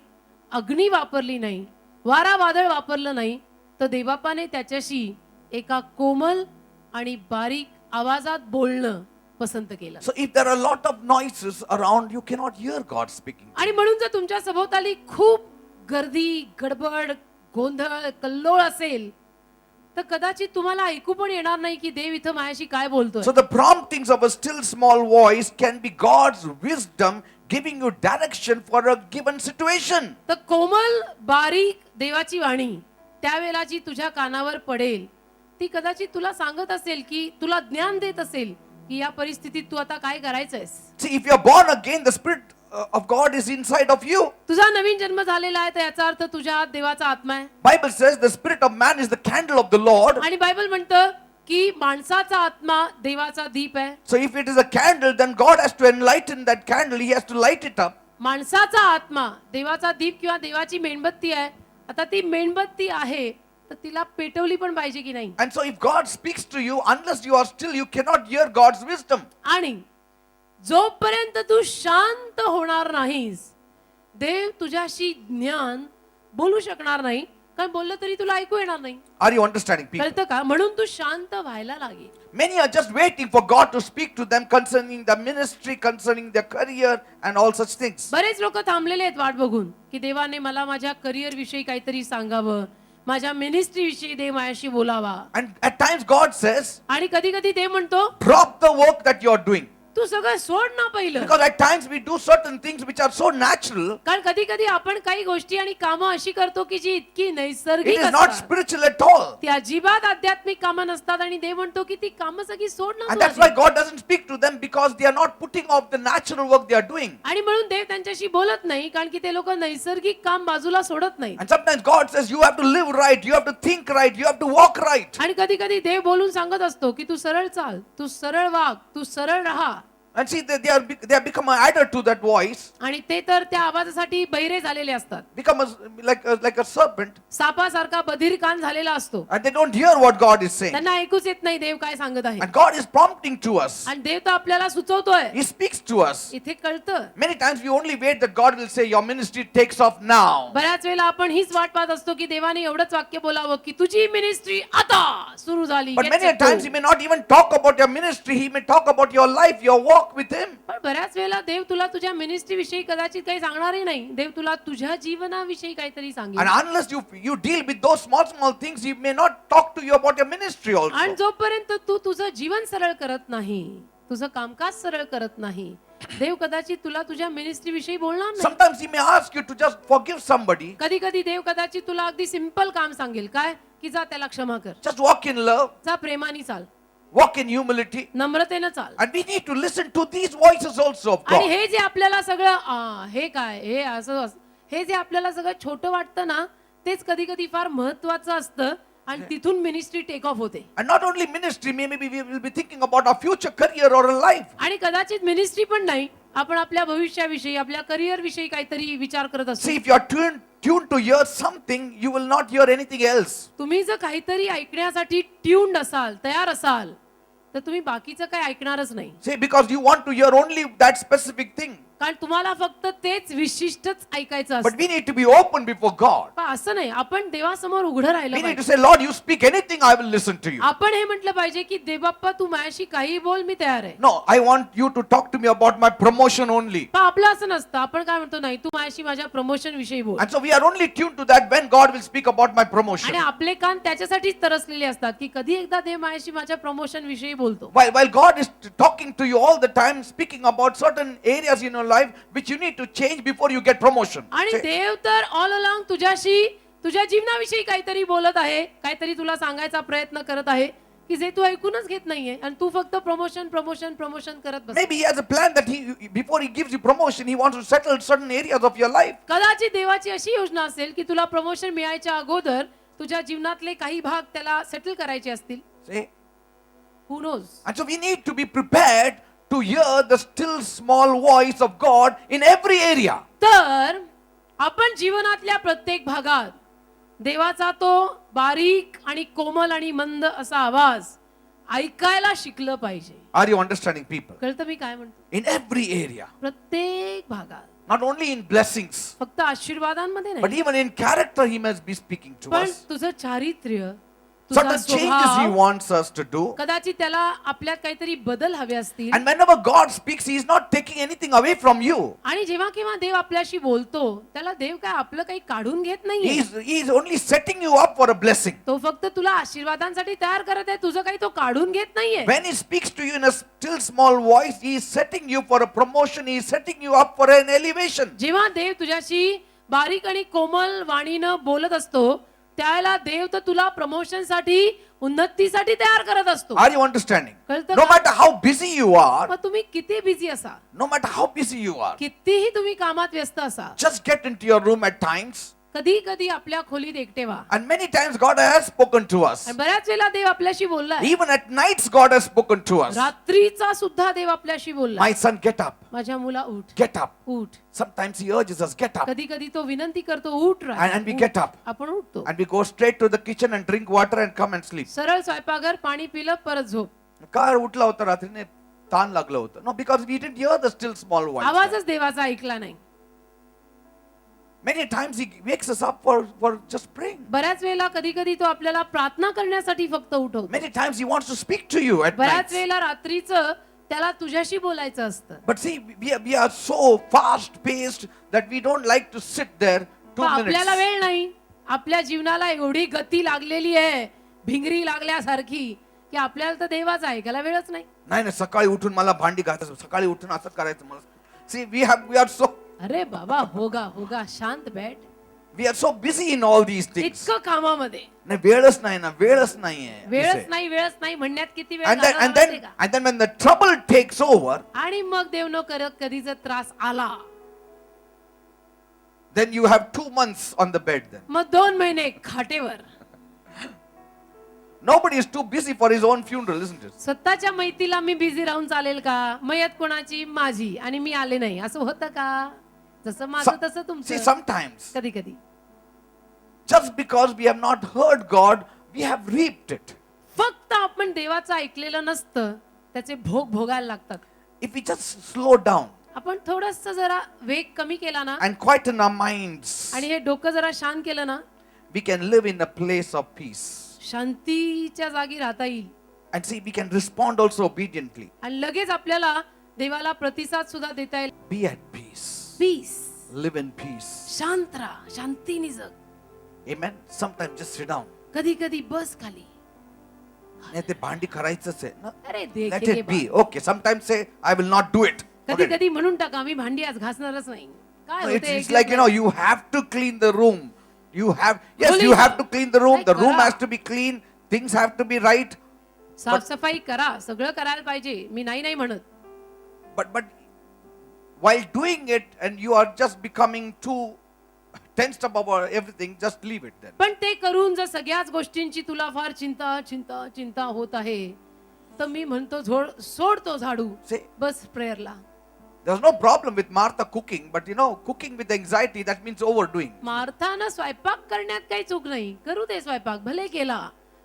अग्नी वापरली नाही, वारा वादळ वापरलं नाही, तर देवाप्पाने त्याच्याशी एका कोमल आणि बारीक आवाजात बोलणं पसंत केलं. So if there are a lot of noises around, you cannot hear God speaking. आणि म्हणून जर तुमच्या सभोवताली खूप गर्दी, गडबड, गोंधळ, कल्लोळ असेल तर कदाचित तुम्हाला ऐकू पण येणार नाही की देव इथं माझ्याशी काय बोलतोय. So the promptings of a still small voice can be God's wisdom giving you direction for a given situation. तर कोमल बारीक देवाची वाणी त्यावेळेला जी तुझ्या कानावर पडेल ती कदाचित तुला सांगत असेल की तुला ज्ञान देत असेल की या परिस्थितीत तू आता काय करायचंयस. See, if you are born again, the Spirit of God is inside of you. तुझा नवीन जन्म झालेला आहे तर याचा अर्थ तुझ्या आत देवाचा आत्मा आहे. Bible says the spirit of man is the candle of the Lord. आणि बायबल म्हणतं की माणसाचा आत्मा देवाचा दीप आहे. So if it is a candle, then God has to enlighten that candle. He has to light it up. माणसाचा आत्मा देवाचा दीप किंवा देवाची मेणबत्ती आहे. आता ती मेणबत्ती आहे तर तिला पेटवली पण पाहिजे की नाही. And so if God speaks to you, unless you are still, you cannot hear God's wisdom. आणि जोपर्यंत तू शांत होणार नाहीस देव तुझ्याशी ज्ञान बोलू शकणार नाही. कारण बोललं तरी तुला ऐकू येणार नाही. Are you understanding, people? कळतं का? म्हणून तू शांत व्हायला लागेल. Many are just waiting for God to speak to them concerning the ministry, concerning their career, and all such things. बरेच लोक थांबलेले आहेत वाट बघून की देवाने मला माझ्या करिअर विषयी काहीतरी सांगावं, माझ्या मिनिस्ट्री विषयी देव माझ्याशी बोलावा. And at times God says, आणि कधी कधी देव म्हणतो drop the work that you are doing. तू सगळं सोड ना पहिलं. Because at times we do certain things which are so natural, कारण कधी कधी आपण काही गोष्टी आणि कामं अशी करतो की जी इतकी it नैसर्गिक is not असतात, spiritual at all. ती अजिबात आध्यात्मिक कामं नसतात आणि देव म्हणतो की ती कामं सगळी सोड ना And तू that's why आधी. God doesn't speak to them, because they are not putting off the natural work they are doing. आणि म्हणून देव त्यांच्याशी बोलत नाही कारण की ते लोक नैसर्गिक काम बाजूला सोडत नाही. And sometimes God says, you have to live right, you have to think right, you have to walk right. आणि कधी कधी देव बोलून सांगत असतो की तू सरळ चाल, तू सरळ वाग, तू सरळ राहा. And see, they have become an adder to that voice, आणि ते तर त्या आवाजासाठी बहिरे झालेले असतात. become like a serpent, सापासारखा बधीर कान झालेला असतो. and they don't hear what God is saying. त्यांना ऐकूच येत नाही देव काय सांगत आहे. And God is prompting to us. आणि देव तर आपल्याला सुचवतोय. He speaks to us. इथे कळतं. Many times we only wait that God will say, your ministry takes off now. बऱ्याच वेळेला आपण हीच वाट पाहत असतो की देवाने एवढंच वाक्य बोलावं की तुझी मिनिस्ट्री आता सुरू झाली. But Get many set, go. times He may not even talk about your ministry. He may talk about your life, your walk with Him. पण बऱ्याच वेळेला देव तुला तुझ्या मिनिस्ट्री विषयी कदाचित काही सांगणारही नाही. देव तुला तुझ्या जीवनाविषयी काहीतरी And सांगेल. unless you deal with those small things, He may not talk to you about your ministry आणि also. जोपर्यंत तू तुझं जीवन सरळ करत नाही, तुझं कामकाज सरळ करत नाही, देव कदाचित तुला तुझ्या मिनिस्ट्री विषयी बोलणार नाही. Sometimes He may ask you to just forgive somebody. कधी कधी देव कदाचित तुला अगदी सिंपल काम सांगेल, काय की जा त्याला क्षमा कर, Just walk in love, जा प्रेमाने चाल, walk in humility. नम्रतेनं चाल. And we need to listen to these voices also of आणि God. हे जे आपल्याला सगळं हे काय हे असं हे जे आपल्याला सगळं छोटं वाटतं ना, तेच कधी कधी फार महत्वाचं असतं आणि तिथून मिनिस्ट्री टेक ऑफ होते. And not only ministry, maybe we will be thinking about our future career or a life. आणि कदाचित मिनिस्ट्री पण नाही, आपण आपल्या भविष्याविषयी, आपल्या करिअर विषयी काहीतरी विचार करत असतो. See, if you are tuned to hear something, you will not hear anything else. तुम्ही जर काहीतरी ऐकण्यासाठी ट्यून्ड असाल, तयार असाल, तर तुम्ही बाकीचं काही ऐकणारच नाही. See, because you want to hear only that specific thing. कारण तुम्हाला फक्त तेच विशिष्टच ऐकायचं But असतं. we need to be open before God. पण असं नाही, आपण देवासमोर उघडं राहिलं We need to पाहिजे. say, Lord, you speak anything, I will listen to you. आपण हे म्हटलं पाहिजे की देवबाप्पा तू माझ्याशी काही बोल, मी तयार आहे. No, I want you to talk to me about my promotion only. पण आपलं असं नसतं. आपण काय म्हणतो, नाही तू माझ्याशी माझ्या प्रमोशन विषयी बोल. And so we are only tuned to that when God will speak about my promotion. आणि आपले कान त्याच्यासाठीच तरसलेले असतात की कधी एकदा देव माझ्याशी माझ्या प्रमोशन विषयी बोलतो. While God is talking to you all the time, speaking about certain areas in your life which you need to change before you get promotion. आणि Say, देव तर ऑल अलॉंग तुझ्याशी तुझ्या जीवनाविषयी काहीतरी बोलत आहे, काहीतरी तुला सांगायचा प्रयत्न करत आहे की जे तू ऐकूनच घेत नाहीये आणि तू फक्त प्रमोशन प्रमोशन प्रमोशन करत बस. maybe He has a plan that before He gives you promotion, He wants to settle certain areas of your life. कदाचित देवाची अशी योजना असेल की तुला प्रमोशन मिळायच्या अगोदर तुझ्या जीवनातले काही भाग त्याला सेटल करायचे असतील. See? Who knows. And so we need to be prepared to hear the still small voice of God in every area. तर आपण जीवनातल्या प्रत्येक भागात देवाचा तो बारीक आणि कोमल आणि मंद असा आवाज ऐकायला शिकलं पाहिजे. Are you understanding, people? कळतं मी काय म्हणतो? In every area. प्रत्येक भागात, Not only in blessings, फक्त आशीर्वादांमध्ये but नाही, even in character He must be speaking to पण us. तुझं चारित्र्य, तुझा Certain changes He स्वभाव, wants us to do. कदाचित त्याला आपल्यात काहीतरी बदल हवे असतील. And whenever God speaks, He is not taking anything away from you. आणि जेव्हा केव्हा देव आपल्याशी बोलतो, त्याला देव काय आपलं काही काढून घेत नाहीये. He is only setting you up for a blessing. तो फक्त तुला आशीर्वादांसाठी तयार करत आहे, तुझं काही तो काढून घेत नाहीये. When He speaks to you in a still small voice, He is setting you for a promotion. He is setting you up for an elevation. जेव्हा देव तुझ्याशी बारीक आणि कोमल वाणीनं बोलत असतो, त्याला देव तर तुला प्रमोशनसाठी, उन्नतीसाठी तयार करत असतो. Are you understanding? कळतं No का? matter how busy you are, मग तुम्ही किती बिझी असा, no matter how busy you are, कितीही तुम्ही कामात व्यस्त असा, just get into your room at times. कधी कधी आपल्या खोलीत एकटे व्हा. And many times God has spoken to us. आणि बऱ्याच वेळेला देव आपल्याशी बोललाय. Even at nights God has spoken to us. रात्रीचा सुद्धा देव आपल्याशी बोललाय. My son, get up. माझ्या मुला उठ, Get up. उठ. Sometimes He urges us, get up. कधी कधी तो विनंती करतो, उठ रा. And we get up. आपण उठतो. And we go straight to the kitchen and drink water and come and sleep. सरळ स्वयंपाकघर, पाणी पिलं, परत झोप. का उठला होता रात्रीने, ताण लागलं होतं. No, because we didn't hear the still small voice. आवाजच देवाचा ऐकला नाही. Many times He wakes us up for just praying. बऱ्याच वेळेला कधी कधी तो आपल्याला प्रार्थना करण्यासाठी फक्त उठवतो. Many times He wants to speak to you at बऱ्याच night. वेळेला रात्रीचं त्याला तुझ्याशी बोलायचं असतं. But see, we are so fast paced that we don't like to sit there 2 पण आपल्याला minutes. वेळ नाही. आपल्या जीवनाला एवढी गती लागलेली आहे, भिंगरी लागल्यासारखी, की आपल्याला तर देवाचा ऐकायला वेळच नाही. नाही नाही, सकाळी उठून मला भांडी घासायचं, सकाळी उठून असं करायचं मला. See, we are so अरे बाबा होगा शांत बैठ. we are so busy in all these things. इतकं कामामध्ये नाही, वेळच नाही ना, वेळच नाहीये. वेळच नाही म्हणण्यात किती वेळ And then घालवला and माहितीये then का? and then when the trouble takes over, आणि मग देव न करत कधी जर त्रास आला, then you have 2 months on the bed then. मग 2 महिने खाटेवर. Nobody is too busy for his own funeral, isn't it? स्वतःच्या मैतीला मी बिझी राहून चालेल का? मयत कोणाची? माझी, आणि मी आले नाही, असं होतं का? जसं माझं तसं See, तुमचं. sometimes कधी कधी just because we have not heard God, we have reaped it. फक्त आपण देवाचं ऐकलेलं नसतं, त्याचे भोग भोगायला लागतात. If we just slow down आपण थोडस जरा वेग कमी केला ना, and quieten our minds, आणि हे डोकं जरा शांत केलं ना, we can live in a place of peace. शांतीच्या जागी राहता येईल. And see, we can respond also obediently. आणि लगेच आपल्याला देवाला प्रतिसाद सुद्धा देता येईल. Be at peace. Peace, Live in peace. शांत राहा, शांतीने जग. Amen. Sometimes just sit down. कधी कधी बस खाली. नाही ते भांडी करायचंच आहे ना. अरे Let देखे it be. Okay. Sometimes say, I will not do it. कधी Okay. कधी म्हणून टाका, मी भांडी आज घासणारच नाही. काय No, होते it's like, you have to clean the room. Yes, Holy you have God. to clean the room. Like The room kara. has to be clean. Things have to be right. साफसफाई करा, सगळं करायला पाहिजे, मी नाही म्हणत. But while doing it and you are just becoming too tensed up about everything, just leave it then. पण ते करून जर सगळ्याच गोष्टींची तुला फार चिंता होत आहे, तर मी म्हणतो सोड तो झाडू, See, bus प्रेयरला. there's no problem with Martha cooking, but cooking with anxiety, that means overdoing. मार्थानं स्वयंपाक करण्यात काही चूक नाही, करू दे स्वयंपाक, भले केला,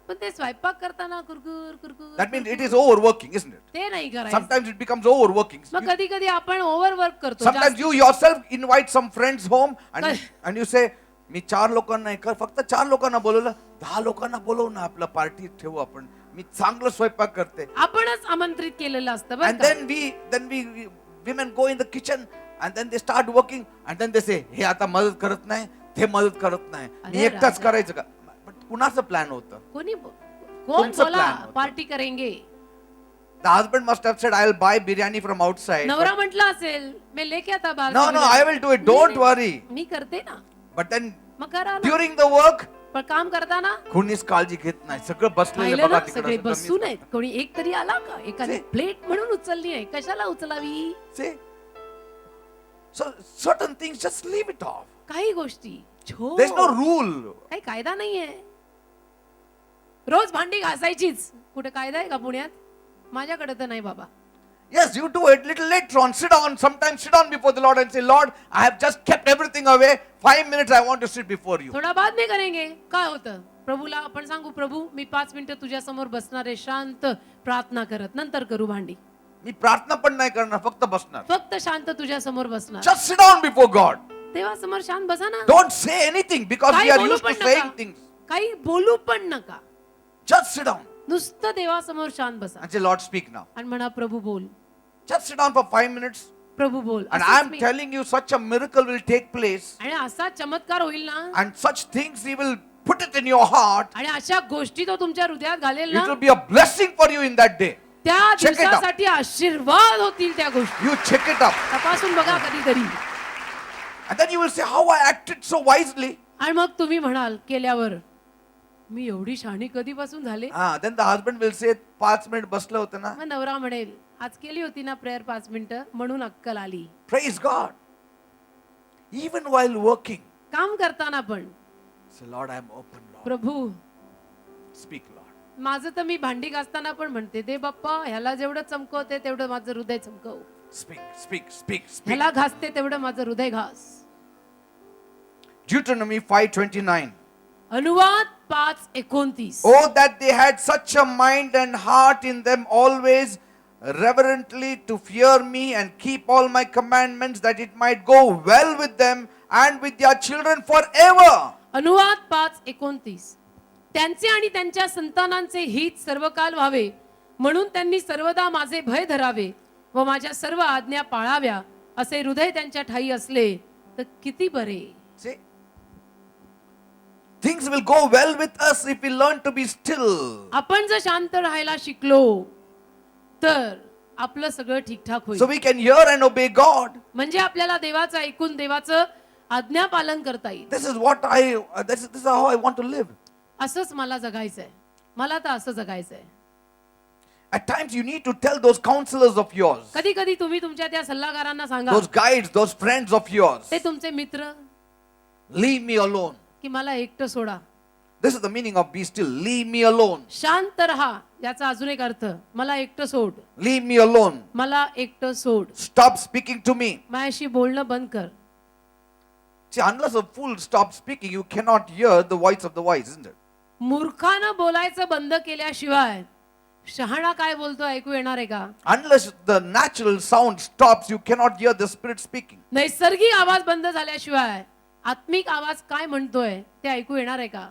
पण ते स्वयंपाक करताना कुरकुर That means it is overworking, isn't it? ते नाही करायचं. Sometimes it becomes overworking. मग कधी कधी आपण ओव्हरवर्क करतो. Sometimes you yourself invite some friends home and you say, मी 4 लोकांना नाही कर, फक्त 4 लोकांना बोलवलं, 10 लोकांना बोलवू ना, आपला पार्टी ठेवू आपण, मी चांगलं स्वयंपाक करते. आपणच आमंत्रित केलेलं असतं बरं And का? then we women go in the kitchen and then they start working and then they say, हे आता मदत करत नाही, ते मदत करत नाही, मी अरे एकटाच राजा. करायचं का? But कुणाचं प्लॅन होतं? कोण तुमचं बोला plan होतं. पार्टी करेंगे? The husband must have said, I'll buy biryani from outside. नवरा म्हटला असेल, मैं लेके आता बाहर No, say no, biryani. I will do it. Don't नहीं, worry. मी करते ना. But then मग करा ना. during the work, पण काम करताना कुणीच काळजी घेत नाही, सगळं बसलेलं पाहिलं बघा ना, तिकडं सगळे सगळं बसून मीच आहेत. कोणी एक तरी आला का? एखादी See? प्लेट म्हणून उचलली नाही, कशाला उचलावी? See? So certain things, just leave it off. काही गोष्टी There's no rule. काही कायदा नाहीये. रोज भांडी घासायचीच, कुठे कायदा आहे का पुण्यात? माझ्याकडे तर नाही बाबा. Yes, you do it little later on. Sit down. Sometimes sit down before the Lord and say, Lord, I have just kept everything away. 5 minutes I want to sit before you. थोडा बाद में करेंगे. काय होतं? प्रभूला आपण सांगू, प्रभू मी 5 मिनिटं तुझ्या समोर बसणार आहे, शांत प्रार्थना करत, नंतर करू भांडी. मी प्रार्थना पण नाही करणार, फक्त बसणार. फक्त शांत तुझ्या समोर बसणार. Just sit down before God. देवासमोर शांत बसा ना. Don't say anything because we काही are बोलू used to पण saying नका. things. काही बोलू पण नका. Just sit down नुसतं देवासमोर शांत बसा and say, Lord, speak now. आणि म्हणा, प्रभू बोल, Just sit down for 5 minutes. प्रभू बोल. And असंच I'm me- telling you, such a miracle will take place. आणि असा चमत्कार होईल ना, And such things He will put it in your heart. आणि अशा गोष्टी तो तुमच्या हृदयात घालेल It ना, will be a blessing for you in that day. त्या Check it up. दिवसासाठी आशीर्वाद होतील त्या गोष्टी. You check it up. तपासून बघा कधीतरी. And then you will say, how I acted so wisely. आणि मग तुम्ही म्हणाल केल्यावर, मी एवढी शहाणी कधीपासून झाले? Then the husband will say, 5 minutes बसलं होतं ना. मग नवरा म्हणेल, आज केली होती ना प्रेयर 5 मिनिटं, म्हणून अक्कल आली. Praise God. Even while working, काम करताना पण, say, Lord, I am open, Lord. Prabhu Speak, Lord. माझं तर मी भांडी घासताना पण म्हणते, दे बाप्पा ह्याला जेवढं चमकवते तेवढं माझं हृदय चमकव, Speak, speak, speak, speak. ह्याला घासते तेवढं माझं हृदय घास. Deuteronomy 5:29. अनुवाद 5:29. Oh, that they had such a mind and heart in them always, reverently to fear me and keep all my commandments, that it might go well with them and with their children forever. अनुवाद 5:29. त्यांचे आणि त्यांच्या संतानांचे हित सर्वकाल व्हावे म्हणून त्यांनी सर्वदा माझे भय धरावे व माझ्या सर्व आज्ञा पाळाव्या, असे हृदय त्यांच्या ठाई असले तर किती बरे. See, things will go well with us if we learn to be still. आपण जर शांत राहायला शिकलो तर आपलं सगळं ठीकठाक होईल. So we can hear and obey God. म्हणजे आपल्याला देवाचं ऐकून देवाचं आज्ञा पालन करता येईल. This is how I want to live. असंच मला जगायचंय, मला तर असं जगायचंय. At times you need to tell those counselors of yours, कधी कधी तुम्ही तुमच्या त्या सल्लागारांना सांगा, those guides, those friends of yours, ते तुमचे मित्र, leave me alone. की मला एकटं सोडा. This is the meaning of be still. Leave me alone. शांत राहा याचा अजून एक अर्थ, मला एकटं सोड, Leave me alone. मला एकटं सोड, Stop speaking to me. माझ्याशी बोलणं बंद कर. See, unless a fool stops speaking, you cannot hear the voice of the wise, isn't it? मूर्खानं बोलायचं बंद केल्याशिवाय शहाणा काय बोलतो ऐकू येणार आहे का? Unless the natural sound stops, you cannot hear the Spirit speaking. नैसर्गिक आवाज बंद झाल्याशिवाय आत्मिक आवाज काय म्हणतोय ते ऐकू येणार आहे का?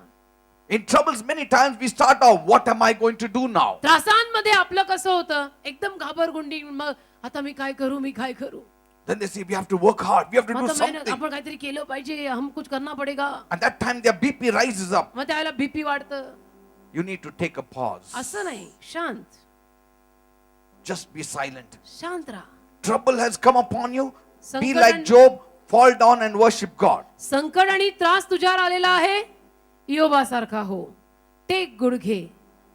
In troubles, many times we start off, what am I going to do now? त्रासांमध्ये आपलं कसं होतं, एकदम घाबरगुंडी, मग आता मी काय करू, मी काय करू. Then they say, we have to work hard, we have to do आता something. आपण काहीतरी केलं पाहिजे, हम कुछ करना पडेगा. At that time, their BP rises up. मग त्यावेळेला बीपी वाढतं. You need to take a pause. असं नाही, शांत Just be silent. शांत राहा. Trouble has come upon you. Be संकट like आणि- Job, fall down and worship God. संकट आणि त्रास तुझ्यावर आलेला आहे, योबासारखा हो, टेक गुडघे,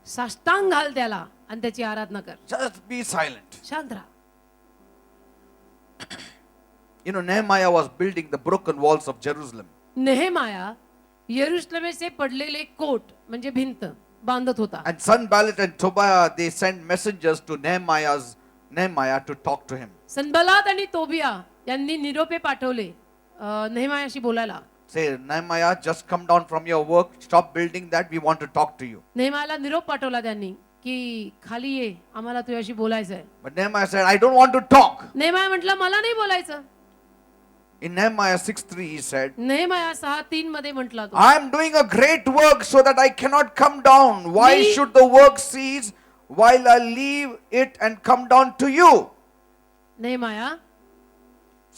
साष्टांग घाल त्याला आणि त्याची आराधना कर. Just be silent. शांत राहा. You know, Nehemiah was building the broken walls of Jerusalem. नेहेमाया यरुशलेमेचे पडलेले कोट म्हणजे भिंत बांधत होता. And Sanballat and Tobiah, they sent messengers to Nehemiah to talk to him. सनबलात आणि तोबिया यांनी निरोपे पाठवले नेहेमायाशी बोलायला. Say, Nehemiah, just come down from your work. Stop building that. We want to talk to you. नेहेमायाला निरोप पाठवला त्यांनी की खाली ये, आम्हाला तुझ्याशी बोलायचंय. But Nehemiah said, I don't want to talk. नेहेमाया म्हटलं मला नाही बोलायचं. In Nehemiah 6:3, he said, नेहेमाया 6:3 मध्ये म्हटला तो, I am doing a great work so that I cannot come down. Why Me- should the work cease while I leave it and come down to you? नेहेमाया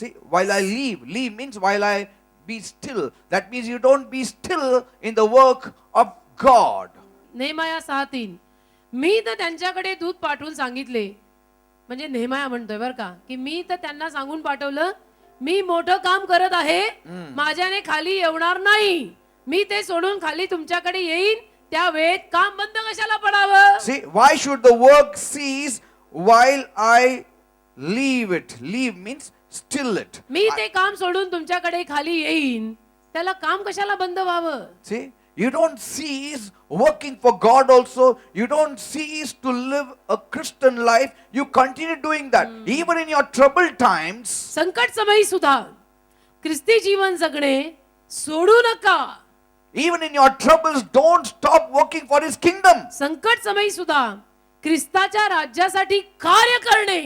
See, while I leave means while I be still. That means you don't be still in the work of God. नेहेमाया 6:3, मी तर त्यांच्याकडे दूत पाठवून सांगितले, म्हणजे नेहेमाया म्हणतोय बरं का, की मी तर त्यांना सांगून पाठवलं, मी मोठं काम करत आहे, माझ्याने खाली येणार नाही, मी ते सोडून खाली तुमच्याकडे येईन, त्या वेळेत काम बंद कशाला पडावं. See, why should the work cease while I leave it? Leave means still it. मी ते काम सोडून तुमच्याकडे खाली येईन, त्याला काम कशाला बंद व्हावं. See, you don't cease working for God also. You don't cease to live a Christian life. You continue doing that. Even in your troubled times, संकट समयी सुद्धा ख्रिस्ती जीवन जगणे सोडू नका. even in your troubles, don't stop working for His kingdom. संकट समयी सुद्धा ख्रिस्ताच्या राज्यासाठी कार्य करणे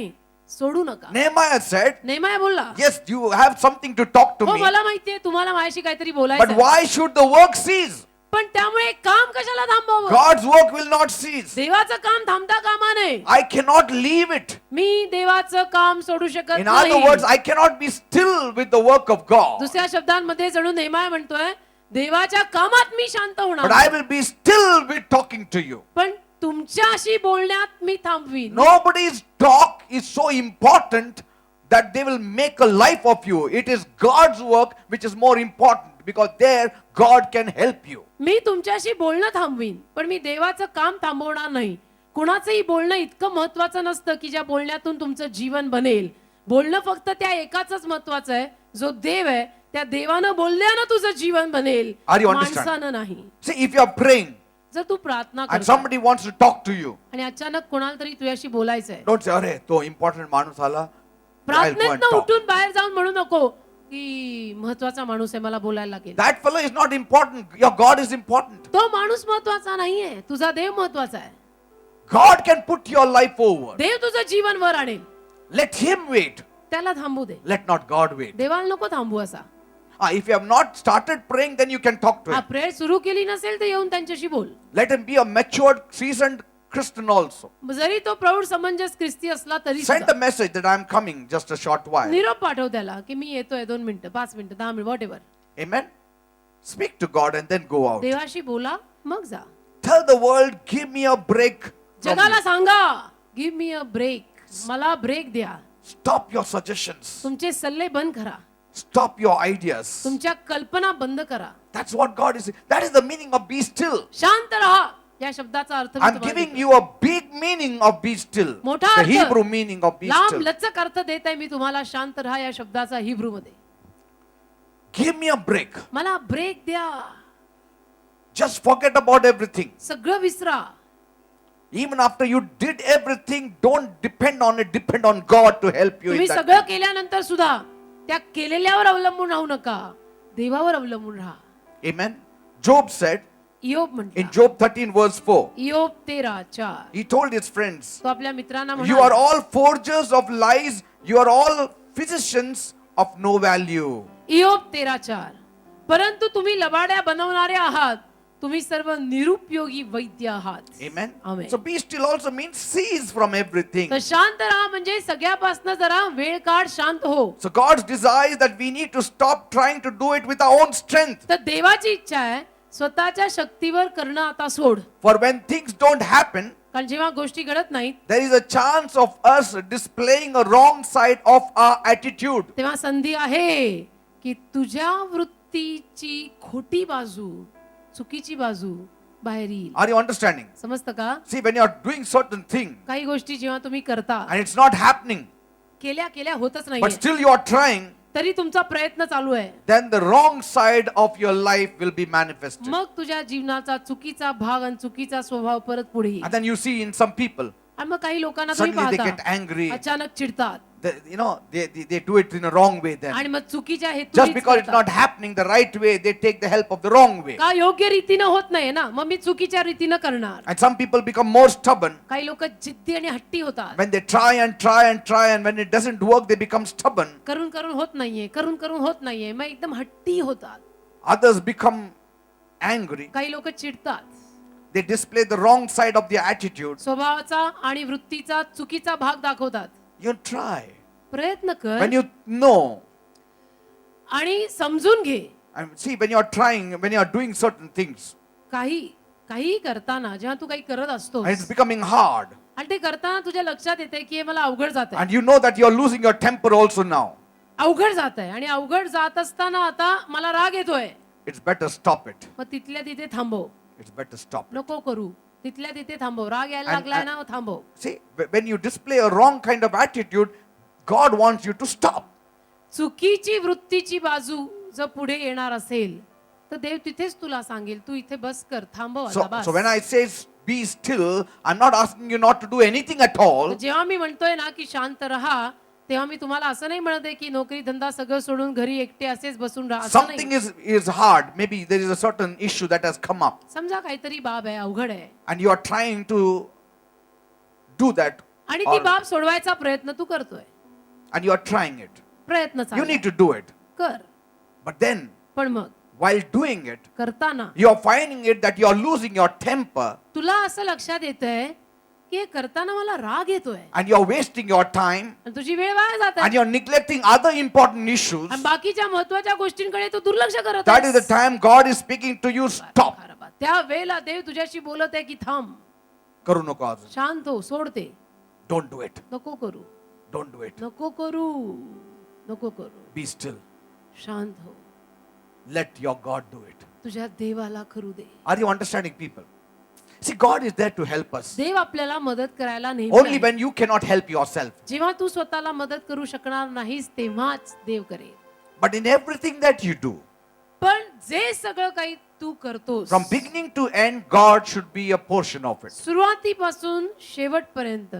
सोडू नका. Nehemiah said, नेहमाया बोलला, yes, you have something to talk to हो me, मला माहितीये तुम्हाला माझ्याशी काहीतरी but बोलायचं, why should the work cease? पण त्यामुळे काम कशाला थांबवावं. God's work will not cease. देवाचं काम थांबता कामा नये. I cannot leave it. मी देवाचं काम सोडू शकत In other नाही. words, I cannot be still with the work of God, दुसऱ्या शब्दांमध्ये जणू नेहमाया म्हणतोय, देवाच्या कामात मी शांत but I होणार, will be still with talking to you. पण तुमच्याशी बोलण्यात मी थांबवीन. Nobody's talk is so important that they will make a life of you. It is God's work which is more important, because there God can help you. मी तुमच्याशी बोलणं थांबवीन, पण मी देवाचं काम थांबवणार नाही. कुणाचंही बोलणं इतकं महत्वाचं नसतं की ज्या बोलण्यातून तुमचं जीवन बनेल. बोलणं फक्त त्या एकाच महत्वाचं आहे, जो देव आहे. त्या देवानं बोलल्यानं तुझं जीवन बनेल, Are you understand? माणसानं नाही. See, if you are praying जर तू प्रार्थना and करतो somebody wants to talk to you, आणि अचानक कोणाला तरी तुझ्याशी बोलायचंय, don't say, "Arey, to important माणूस आला, I'll go and प्रार्थनेतनं talk." उठून बाहेर जाऊन म्हणू नको की महत्वाचा माणूस आहे, मला बोलायला लागेल. That fellow is not important. Your God is important. तो माणूस महत्वाचा नाहीये, तुझा देव महत्वाचा आहे. God can put your life over. देव तुझं जीवन वर आणेल. Let Him wait. त्याला थांबू दे. Let not God wait. देवाला नको थांबू असा. If you have not started praying, then you can talk to हा Him. प्रेयर सुरू केली नसेल तर येऊन त्यांच्याशी बोल. Let him be a matured, seasoned Christian also. जरी तो प्रौढ समंजस ख्रिस्ती असला तरी Send सुद्धा. a message that I am coming just a short while. निरोप पाठव त्याला की मी येतोय 2 मिनिटं 5 मिनिटं 10 मिनिटं what ever. Amen. Speak to God and then go out. देवाशी बोला मग जा. Tell the world, give me a break. from जगाला you. सांगा गिव्ह मी अ ब्रेक. मला ब्रेक द्या. Stop your suggestions. तुमचे सल्ले बंद करा. Stop your ideas. तुमच्या कल्पना बंद करा. That's what God is saying. That is the meaning of be still. शांत राहा या शब्दाचा अर्थ मी I'm तुम्हाला giving देतो. you a big meaning of be still. मोठा The अर्थ. Hebrew meaning of be लांब still. लचक अर्थ देत आहे मी तुम्हाला शांत राहा या शब्दाचा हिब्रू मध्ये. Give me a break. मला ब्रेक द्या. Just forget about everything. सगळं विसरा. Even after you did everything, don't depend on it. Depend on God to help you in तुम्ही that. सगळं केल्यानंतर सुद्धा त्या केलेल्यावर अवलंबून राहू नका. देवावर अवलंबून राहा. Amen. Job said इयोब in म्हणतो. Job 13 verse 4, इयोब 13:4. he told his friends, तो आपल्या मित्रांना you are म्हणाला, all forgers of lies. You are all physicians of no value. इयोब 13:4. परंतु तुम्ही लबाड्या बनवणारे आहात. तुम्ही सर्व निरुपयोगी वैद्य आहात. Amen. Amen. So be still also means cease from everything. तर शांत राहा म्हणजे सगळ्यापासून जरा वेळ काढ, शांत हो. So God's desire is that we need to stop trying to do it with our own strength. तर देवाची इच्छा आहे स्वतःच्या शक्तीवर करणं आता सोड. For when things don't happen, कारण जेव्हा गोष्टी घडत नाहीत there is a chance of us displaying a wrong side of our attitude. तेव्हा संधी आहे की तुझ्या वृत्तीची खोटी बाजू, चुकीची बाजू बाहेर येईल. Are you understanding? समजतं का? See, when you are doing certain thing काही गोष्टी जेव्हा तुम्ही करता and it's not happening, केल्या होतच but नाहीये still you are trying, तरी तुमचा प्रयत्न चालू आहे. then the wrong side of your life will be manifested. मग तुझ्या जीवनाचा चुकीचा भाग आणि चुकीचा स्वभाव परत पुढे येईल. And then you see in some people, आणि मग काही लोकांना तुम्ही suddenly they get पाहता angry. अचानक चिडतात They do it in a wrong way then. आणि मग चुकीच्या Just हेतूने because it's not happening the right way, they take the help of the wrong way. का योग्य रीतीनं होत नाही ना, मग मी चुकीच्या रीतीनं करणार. And some people become more stubborn. काही लोक जिद्दी आणि हट्टी होतात. When they try and try and try, and when it doesn't work, they become stubborn. करून करून होत नाहीये, करून करून होत नाहीये, मग एकदम हट्टी होतात. Others become angry. काही लोक चिडतात. They display the wrong side of their attitude. स्वभावाचा आणि वृत्तीचा चुकीचा भाग दाखवतात. You try. प्रयत्न कर When you know, आणि समजून घे. and see, when you are trying, when you are doing certain things, काही करताना जेव्हा तू काही करत असतो and it's becoming hard, आणि ते करताना तुझ्या लक्षात येते की हे मला अवघड जात आहे, and you know that you are losing your temper also now, अवघड जात आहे आणि अवघड जात असताना आता मला राग येतोय, it's better stop it. मग तिथल्या तिथे थांबव. It's better stop. नको करू. तिथल्या तिथे थांबव. राग यायला And- लागलाय ना, थांबव. See, when you display a wrong kind of attitude, God wants you to stop. चुकीची वृत्तीची बाजू जर पुढे येणार असेल तर देव तिथेच तुला सांगेल तू इथे बस कर, थांबव आता बस. So when I say be still, I'm not asking you not to do anything at all. जेव्हा मी म्हणतोय ना की शांत राहा, तेव्हा मी तुम्हाला असं नाही म्हणत आहे की नोकरी धंदा सगळं सोडून घरी एकटे असेच बसून राहा, असं Something नाही. is hard. Maybe there is a certain issue that has come up, समजा काहीतरी बाब आहे, अवघड आहे and you are trying to do that, आणि ती or- बाब सोडवायचा प्रयत्न तू करतोय. and you are trying it. प्रयत्न You चालू need to do it. कर. But then, पण मग while doing it, करताना you are finding it that you are losing your temper, तुला असं लक्षात येतंय की हे करताना मला राग येतोय and you are wasting your time, आणि तुझी वेळ वाया जात and आहे you are neglecting other important issues. आणि बाकीच्या महत्वाच्या गोष्टींकडे तू दुर्लक्ष करत That is the आहेस. time God is speaking to you. Stop. त्या वेळेला देव तुझ्याशी बोलत आहे की थांब, करू नको अजून. शांत हो, सोडते. Don't do it. नको करू, Don't do it. नको करू, नको करू. Be still. शांत हो, Let your God do it. तुझ्या देवाला करू दे. Are you understanding, people? See, God is there to help us. देव आपल्याला मदत करायला नेहमी Only आहे. when you cannot help yourself. जेव्हा तू स्वतःला मदत करू शकणार नाहीस तेव्हाच देव करेल. But in everything that you do, पण जे सगळं काही तू करतोस from beginning to end, God should be a portion of it. सुरुवातीपासून शेवटपर्यंत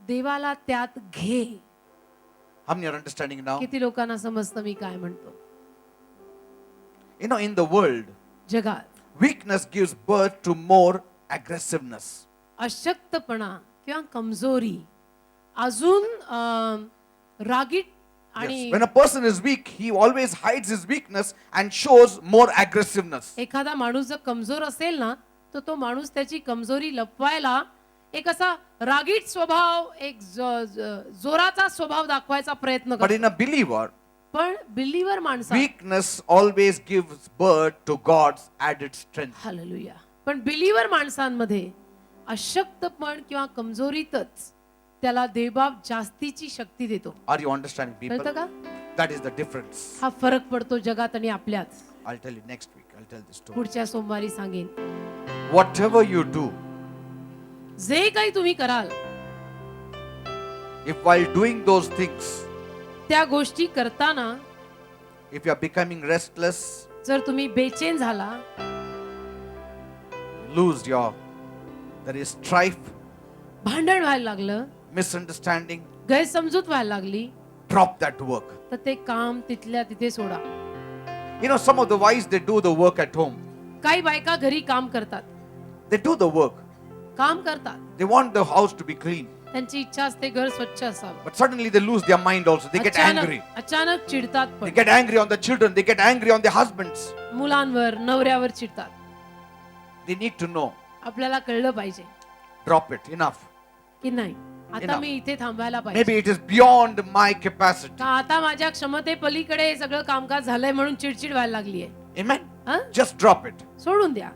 देवाला त्यात घे. How many are understanding now? किती लोकांना समजतं मी काय म्हणतो? You know, in the world, जगात weakness gives birth to more aggressiveness. अशक्तपणा किंवा कमजोरी, अजून रागीट Yes. आणि When a person is weak, he always hides his weakness and shows more aggressiveness. एखादा माणूस जर कमजोर असेल ना, तर तो माणूस त्याची कमजोरी लपवायला एक असा रागीट स्वभाव, एक जोराचा स्वभाव दाखवायचा प्रयत्न But करतो. in a believer, पण बिलीवर माणसा, weakness always gives birth to God's added strength. Hallelujah, पण बिलीवर माणसांमध्ये अशक्तपण किंवा कमजोरीतच त्याला देवबाप जास्तीची शक्ती देतो. Are you understanding, कळतं people? का? That is the difference. हा फरक पडतो जगात आणि आपल्यात. I'll tell you next week. I'll tell this story. पुढच्या सोमवारी सांगेन. Whatever you do, जे काही तुम्ही कराल, if while doing those things, त्या गोष्टी करताना if you are becoming restless, जर तुम्ही बेचैन झाला, there is strife, भांडण व्हायला लागलं, misunderstanding, गैरसमजूत व्हायला लागली, drop that work. तर ते काम तिथल्या तिथे सोडा. You know, some of the wives, they do the work at home. काही बायका घरी काम करतात, They do the work. काम करतात, They want the house to be clean. त्यांची इच्छा असते घर स्वच्छ असावं. But suddenly they lose their mind also. They get angry. अचानक चिडतात, They पण get angry on the children. They get angry on their husbands. मुलांवर, नवऱ्यावर चिडतात. They need to know. आपल्याला कळलं पाहिजे Drop it. Enough. की नाही, आता Enough. मी इथे थांबायला पाहिजे, Maybe it is beyond my capacity. का आता माझ्या क्षमते पलीकडे हे सगळं कामकाज झालंय म्हणून चिडचिड व्हायला लागली आहे. Amen. हं? Just drop it. सोडून द्या.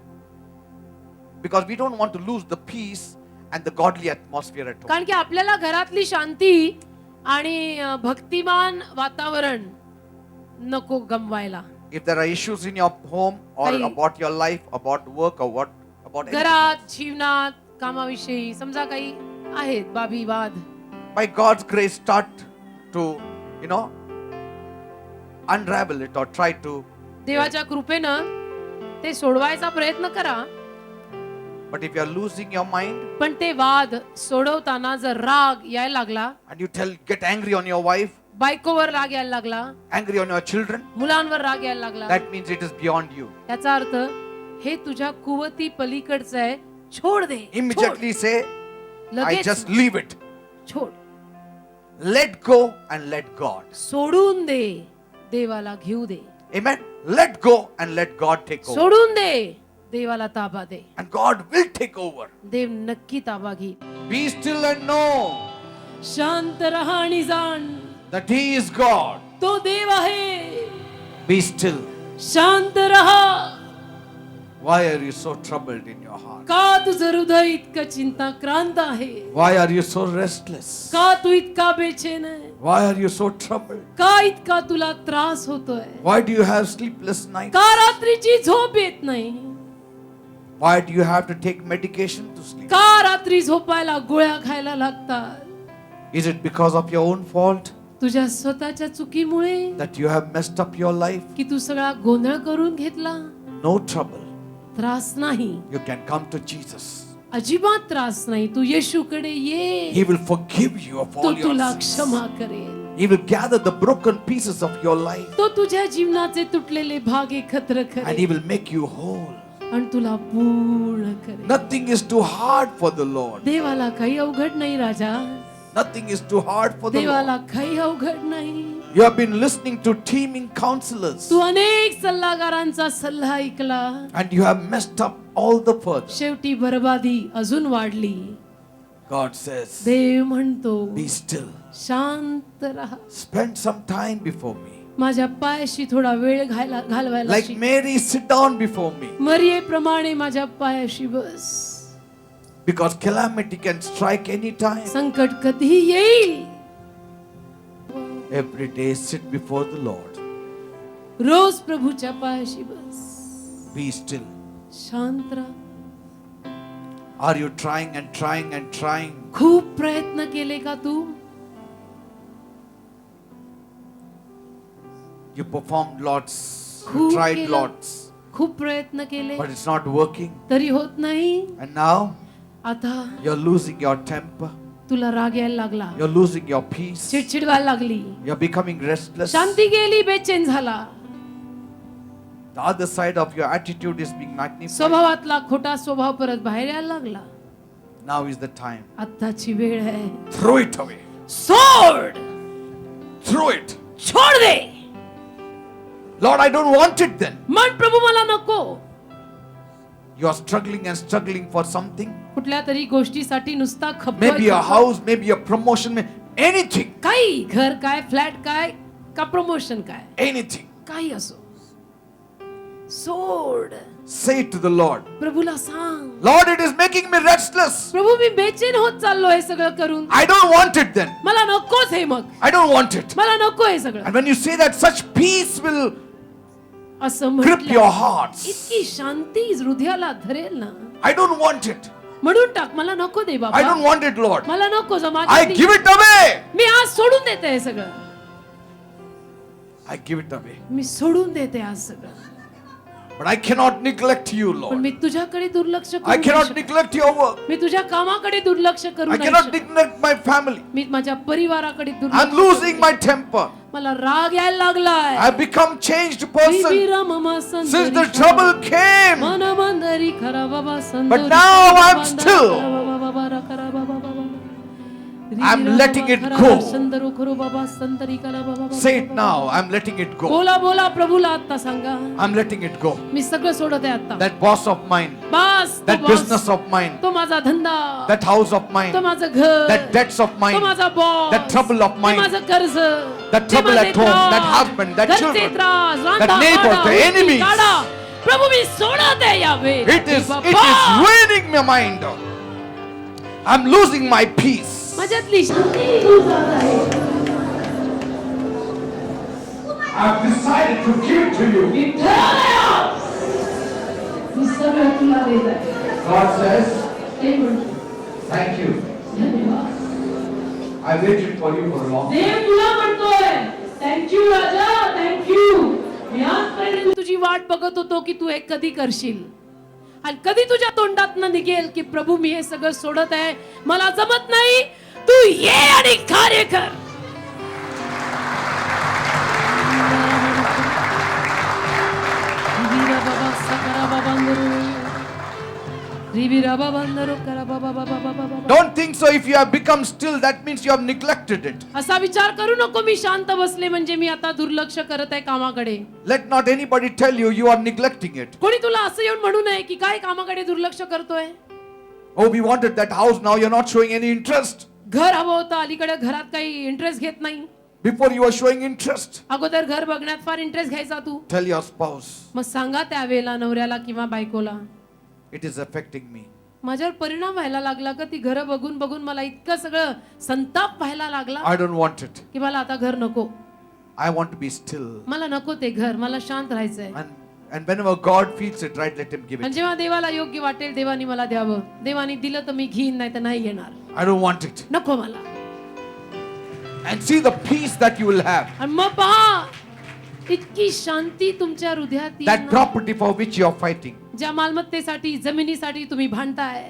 Because we don't want to lose the peace and the godly atmosphere at home. कारण की आपल्याला घरातली शांती आणि भक्तिमान वातावरण नको गमवायला. If there are issues in your home or काही- about your life, about work or about anything घरात, else, जीवनात, कामाविषयी समजा काही आहेत बाबी वाद, by God's grace, start to, unravel it or try to. देवाच्या कृपेनं ते सोडवायचा प्रयत्न करा. But if you are losing your mind पण ते वाद सोडवताना जर राग यायला लागला, and you get angry on your wife, बायकोवर राग यायला लागला, angry on your children, मुलांवर राग यायला लागला, that means it is beyond you. त्याचा अर्थ हे तुझ्या कुवती पलीकडचं आहे, छोड दे. Immediately say, I लगेच just leave it. छोड, Let go and let God. सोडून दे, देवाला घेऊ दे. Amen. Let go and let God take over. सोडून दे, देवाला ताबा दे. And God will take over. देव नक्की ताबा घे. Be still and know शांत रहा आणि जाण, that He is God. तो देव आहे. Be still. शांत रहा. Why are you so troubled in your heart? का तुझं हृदय इतकं चिंताक्रांत आहे? Why are you so restless? का तू इतका बेचैन आहे? Why are you so troubled? का इतका तुला त्रास होतोय? Why do you have sleepless nights? का रात्रीची झोप येत नाही? Why do you have to take medication to sleep? का रात्री झोपायला गोळ्या खायला लागतात? Is it because of your own fault तुझ्या स्वतःच्या चुकीमुळे that you have messed up your life? की तू सगळा गोंधळ करून घेतला? No trouble. त्रास नाही, You can come to Jesus. अजिबात त्रास नाही. तू येशूकडे ये, He will forgive you of तो all your तुला sins. क्षमा करेल. He will gather the broken pieces of your life तो तुझ्या जीवनाचे तुटलेले भाग एकत्र and He करेल will make you whole. आणि तुला पूर्ण करेल. Nothing is too hard for the Lord. देवाला काही अवघड नाही राजा. Nothing is too hard for the देवाला Lord. काही अवघड नाही. You have been listening to teaming counselors तू अनेक सल्लागारांचा सल्ला ऐकला, and you have messed up all the further. शेवटी बरबादी अजून वाढली. God says, देव म्हणतो, be still. शांत राहा. Spend some time before me. माझ्या पायाशी थोडा वेळ घालवायला Like शिक. Mary, sit down before me. मरियेप्रमाणे माझ्या पायाशी बस. Because calamity can strike any time. संकट कधीही येईल. Every day sit before the Lord. Rose प्रभूच्या पायाशी bus. Be still. शांत राहा. Are you trying and trying and trying? खूप प्रयत्न केले का तू? You performed lots. You खूप tried केलं. lots. खूप प्रयत्न केले But it's not working. तरी होत नाही. And now आता you're losing your temper. तुला राग यायला लागला, You're losing your peace. चिडचिड व्हायला लागली, You're becoming restless. शांती गेली, बेचैन झाला. The other side of your attitude is being magnified. स्वभावातला खोटा स्वभाव परत बाहेर यायला लागला. Now is the time. आत्ताची वेळ आहे. Throw it away. सोड, Throw it. छोड दे. Lord, I don't want it then. मन प्रभू मला नको. You are struggling and struggling for something. कुठल्या तरी गोष्टीसाठी नुसता Maybe a खपतोय. house, maybe a promotion, anything. काही घर काय, फ्लॅट काय, का प्रमोशन काय, Anything. काही असो, सोड. Say it to the Lord. प्रभूला सांग, Lord, it is making me restless. प्रभू मी बेचैन होत चाललो हे सगळं करून. I don't want it then. मला नकोच हे मग. I don't want it. मला नको हे सगळं. And when you say that, such peace will असं grip your म्हटलं, hearts. इतकी शांती हृदयाला धरेल ना. I don't want it. म्हणून टाक, मला नको दे I बाबा. don't want it, Lord. मला नको जमा. I give it away. मी आज सोडून देते हे सगळं. I give it away. मी सोडून देते आज सगळं. But I cannot neglect you, पण Lord. मी तुझ्याकडे दुर्लक्ष I करू नाही cannot शकत. neglect your work. मी तुझ्या कामाकडे दुर्लक्ष करू I नाही cannot शकत. neglect my family. मी माझ्या परिवाराकडे I'm दुर्लक्ष losing my temper. मला राग यायला लागलाय. I've become changed person since the trouble came. मन मंदरी खरा बाबा But now I'm still. I'm letting it go. Say it now. I'm letting it go. बोला बोला प्रभूला आता सांगा. I'm letting it go. मी सगळं सोडत आहे आता. That boss of mine, बस तो that boss, business of mine, तो माझा धंदा, that house of mine, तो माझं घर, that debts of तो mine, माझा बॉस, that trouble of ते mine, माझं कर्ज, that ते trouble माझे at home, त्रास, that husband, that घरचे children, त्रास, that रांधा, neighbor, वाडा, the उलटी enemies. काढा. प्रभू मी सोडत आहे या वेळी. it is ruining my mind. I'm losing my peace. माझ्यातली शांती दूर जात आहे. I've decided to give to you. मी ठरवलंय आज. मी सगळं तुला देत आहे. God says, ते म्हणतो, thank you. धन्यवाद. I waited for you for a long time. देव तुला म्हणतोय, थँक्यू राजा, थँक्यू. मी आजपर्यंत तुझी वाट बघत होतो की तू हे कधी करशील आणि कधी तुझ्या तोंडातनं निघेल की प्रभू मी हे सगळं सोडत आहे, मला जमत नाही, तू ये आणि कार्य कर. Don't think so. If you have become still, that means you have neglected it. असा विचार करू नको मी शांत बसले म्हणजे मी आता दुर्लक्ष करत आहे कामाकडे. Let not anybody tell you you are neglecting it. कोणी तुला असं येऊन म्हणू नये की काय कामाकडे दुर्लक्ष करतोय. Oh, we wanted that house. Now you're not showing any interest. घर हवं होतं, अलीकडे घरात काही इंटरेस्ट घेत नाही. Before you were showing interest. अगोदर घर बघण्यात फार इंटरेस्ट घ्यायचा तू. Tell your spouse, मग सांगा त्यावेळेला नवऱ्याला किंवा बायकोला, it is affecting me. माझ्यावर परिणाम व्हायला लागला का ती घरं बघून बघून मला इतकं सगळं संताप व्हायला लागला I don't want it. की मला आता घर नको. I want to be still. मला नको ते घर, मला शांत राहायचंय. And whenever God feels it right, let him give आणि it. जेव्हा देवाला योग्य वाटेल देवानी मला द्यावं. देवानी दिलं तर मी घेईन, नाही तर नाही घेणार. I don't want it. नको मला. And see the peace that you will have. आणि मग पहा इतकी शांती तुमच्या हृदयात येईल That ना. property for which you are fighting. ज्या मालमत्तेसाठी, जमिनीसाठी तुम्ही भांडताय,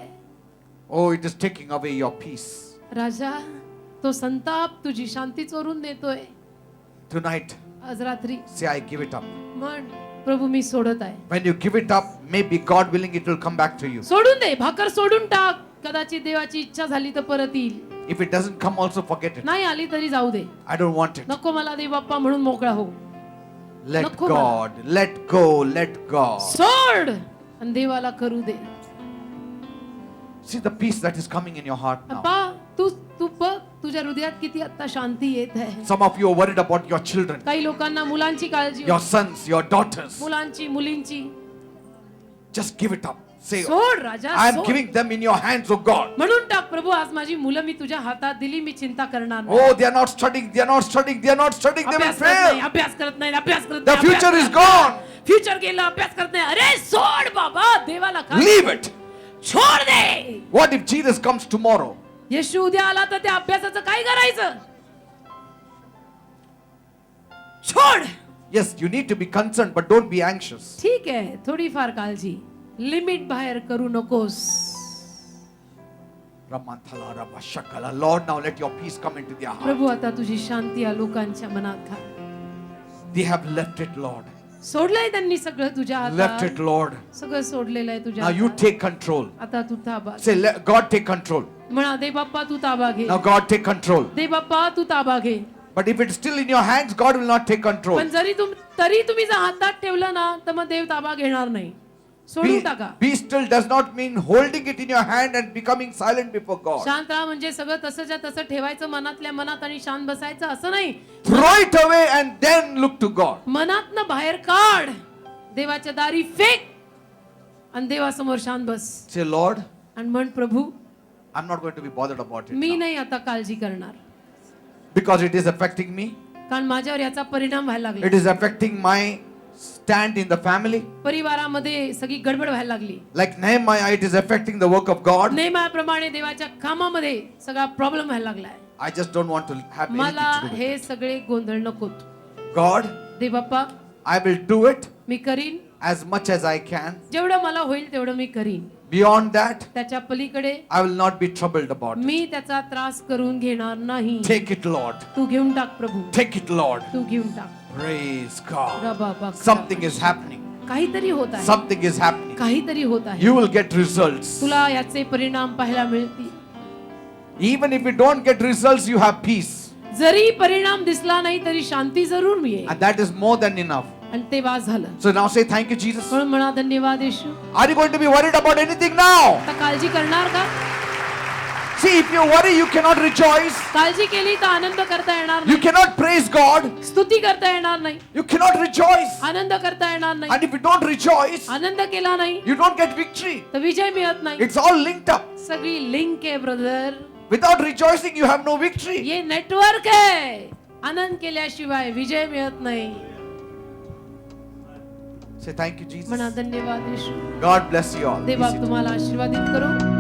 Oh, it is taking away your peace. राजा तो संताप तुझी शांती चोरून नेतोय. Tonight, आज रात्री say, I give it up. म्हण, प्रभू मी सोडत आहे. When you give it up, maybe God willing, it will come back to you. सोडून दे, भाकर सोडून टाक. कदाचित देवाची इच्छा झाली तर परत येईल. If it doesn't come, also forget it. नाही आली तरी जाऊ दे. I don't want it. नको मला दे बाप्पा म्हणून मोकळा हो. Let नको God, let go, let God. सोड आणि देवाला करू दे. See the peace that is coming in your heart now. अप्पा तू बघ तुझ्या हृदयात किती आता शांती येत आहे. Some of you are worried about your children, काही लोकांना मुलांची काळजी, your sons, your daughters. मुलांची, मुलींची. Just give it up. Say, सोड राजा, I am सोड. giving them in your hands, oh God. म्हणून टाक प्रभू, आज माझी मुलं मी तुझ्या हातात दिली, मी चिंता करणार नाही. Oh, they are not studying, they are not studying, they are not studying, they will अभ्यास करत नाही, fail. अभ्यास करत नाही, अभ्यास करत The नाही, अभ्यास future is करत नाही. gone. फ्युचर गेला, अभ्यास करत नाही. अरे सोड बाबा, देवाला काय? Leave it. छोड दे. What if Jesus comes tomorrow? येशू उद्या आला तर त्या अभ्यासाचं काय करायचं? छोड. Yes, you need to be concerned, but don't be anxious. ठीक आहे, थोडीफार काळजी, लिमिट बाहेर करू नकोस. Ramanthala, Rabashakala. Lord, now let your peace come into their heart. प्रभू आता तुझी शांती या लोकांच्या मनात घाल. They have left it, Lord. सोडलंय त्यांनी सगळं तुझ्या Left it, हातात. Lord. सगळं सोडलेलं आहे तुझ्या Now you हातात. take control. आता तू ताबा घे. Say, God take control. म्हणा दे बाप्पा तू ताबा घे. Now God take control. दे बाप्पा तू ताबा घे. But if it's still in your hands, God will not take control. पण तरी तुम्ही जर हातात ठेवलं ना तर मग देव ताबा घेणार नाही. सोडून टाका. Be still does not mean holding it in your hand and becoming silent before God. शांत राहा म्हणजे सगळं तसंच्या तसं ठेवायचं मनातल्या मनात आणि शांत बसायचं असं नाही. Throw it away and then look to God. मनातनं बाहेर काढ, देवाच्या दारी फेक आणि देवासमोर शांत बस Say, Lord, आणि म्हण प्रभू I'm not going to be bothered about it me now. नाही आता काळजी करणार Because it is affecting me. कारण माझ्यावर याचा परिणाम व्हायला It लागला. is affecting my stand in the family. परिवारामध्ये सगळी गडबड व्हायला लागली. Like Nehemiah, it is affecting the work of God. नेहमीप्रमाणे देवाच्या कामामध्ये सगळा प्रॉब्लेम व्हायला लागलाय. I just don't want to have मला anything to do with हे सगळे गोंधळ नकोत. it. God, they Bappa I will do it मी करीन as much as I can. जेवढं मला होईल तेवढं मी करीन. Beyond that, त्याच्या पलीकडे I will not be troubled about it. मी त्याचा त्रास करून घेणार नाही. Take it, Lord. तू घेऊन टाक प्रभू, Take it, Lord. तू घेऊन टाक. Praise God. Rubaba. Something is happening. काहीतरी होत आहे. Something is happening. काहीतरी होत आहे. You will get results. तुला याचे परिणाम पाहायला मिळतील. Even if you don't get results, you have peace. जरी परिणाम दिसला नाही तरी शांती जरूर मिळेल And that is more than enough. आणि ते वाज झालं. So now say thank you, Jesus. म्हणून म्हणा धन्यवाद येशू. Are you going to be worried about anything now? आता काळजी करणार का? See, if you worry, you cannot rejoice. काळजी केली तर आनंद करता येणार You नाही. cannot praise God. स्तुती करता येणार नाही. You cannot rejoice. आनंद करता येणार नाही. And if you don't rejoice, आनंद केला नाही you don't get victory. तर विजय मिळत नाही. It's all linked up. सगळी लिंक आहे brother. Without rejoicing, you have no victory. हे नेटवर्क आहे. आनंद केल्याशिवाय विजय मिळत नाही. Say thank you, Jesus. म्हणा धन्यवाद येशू. God bless you all. देवा तुम्हाला आशीर्वादित करो.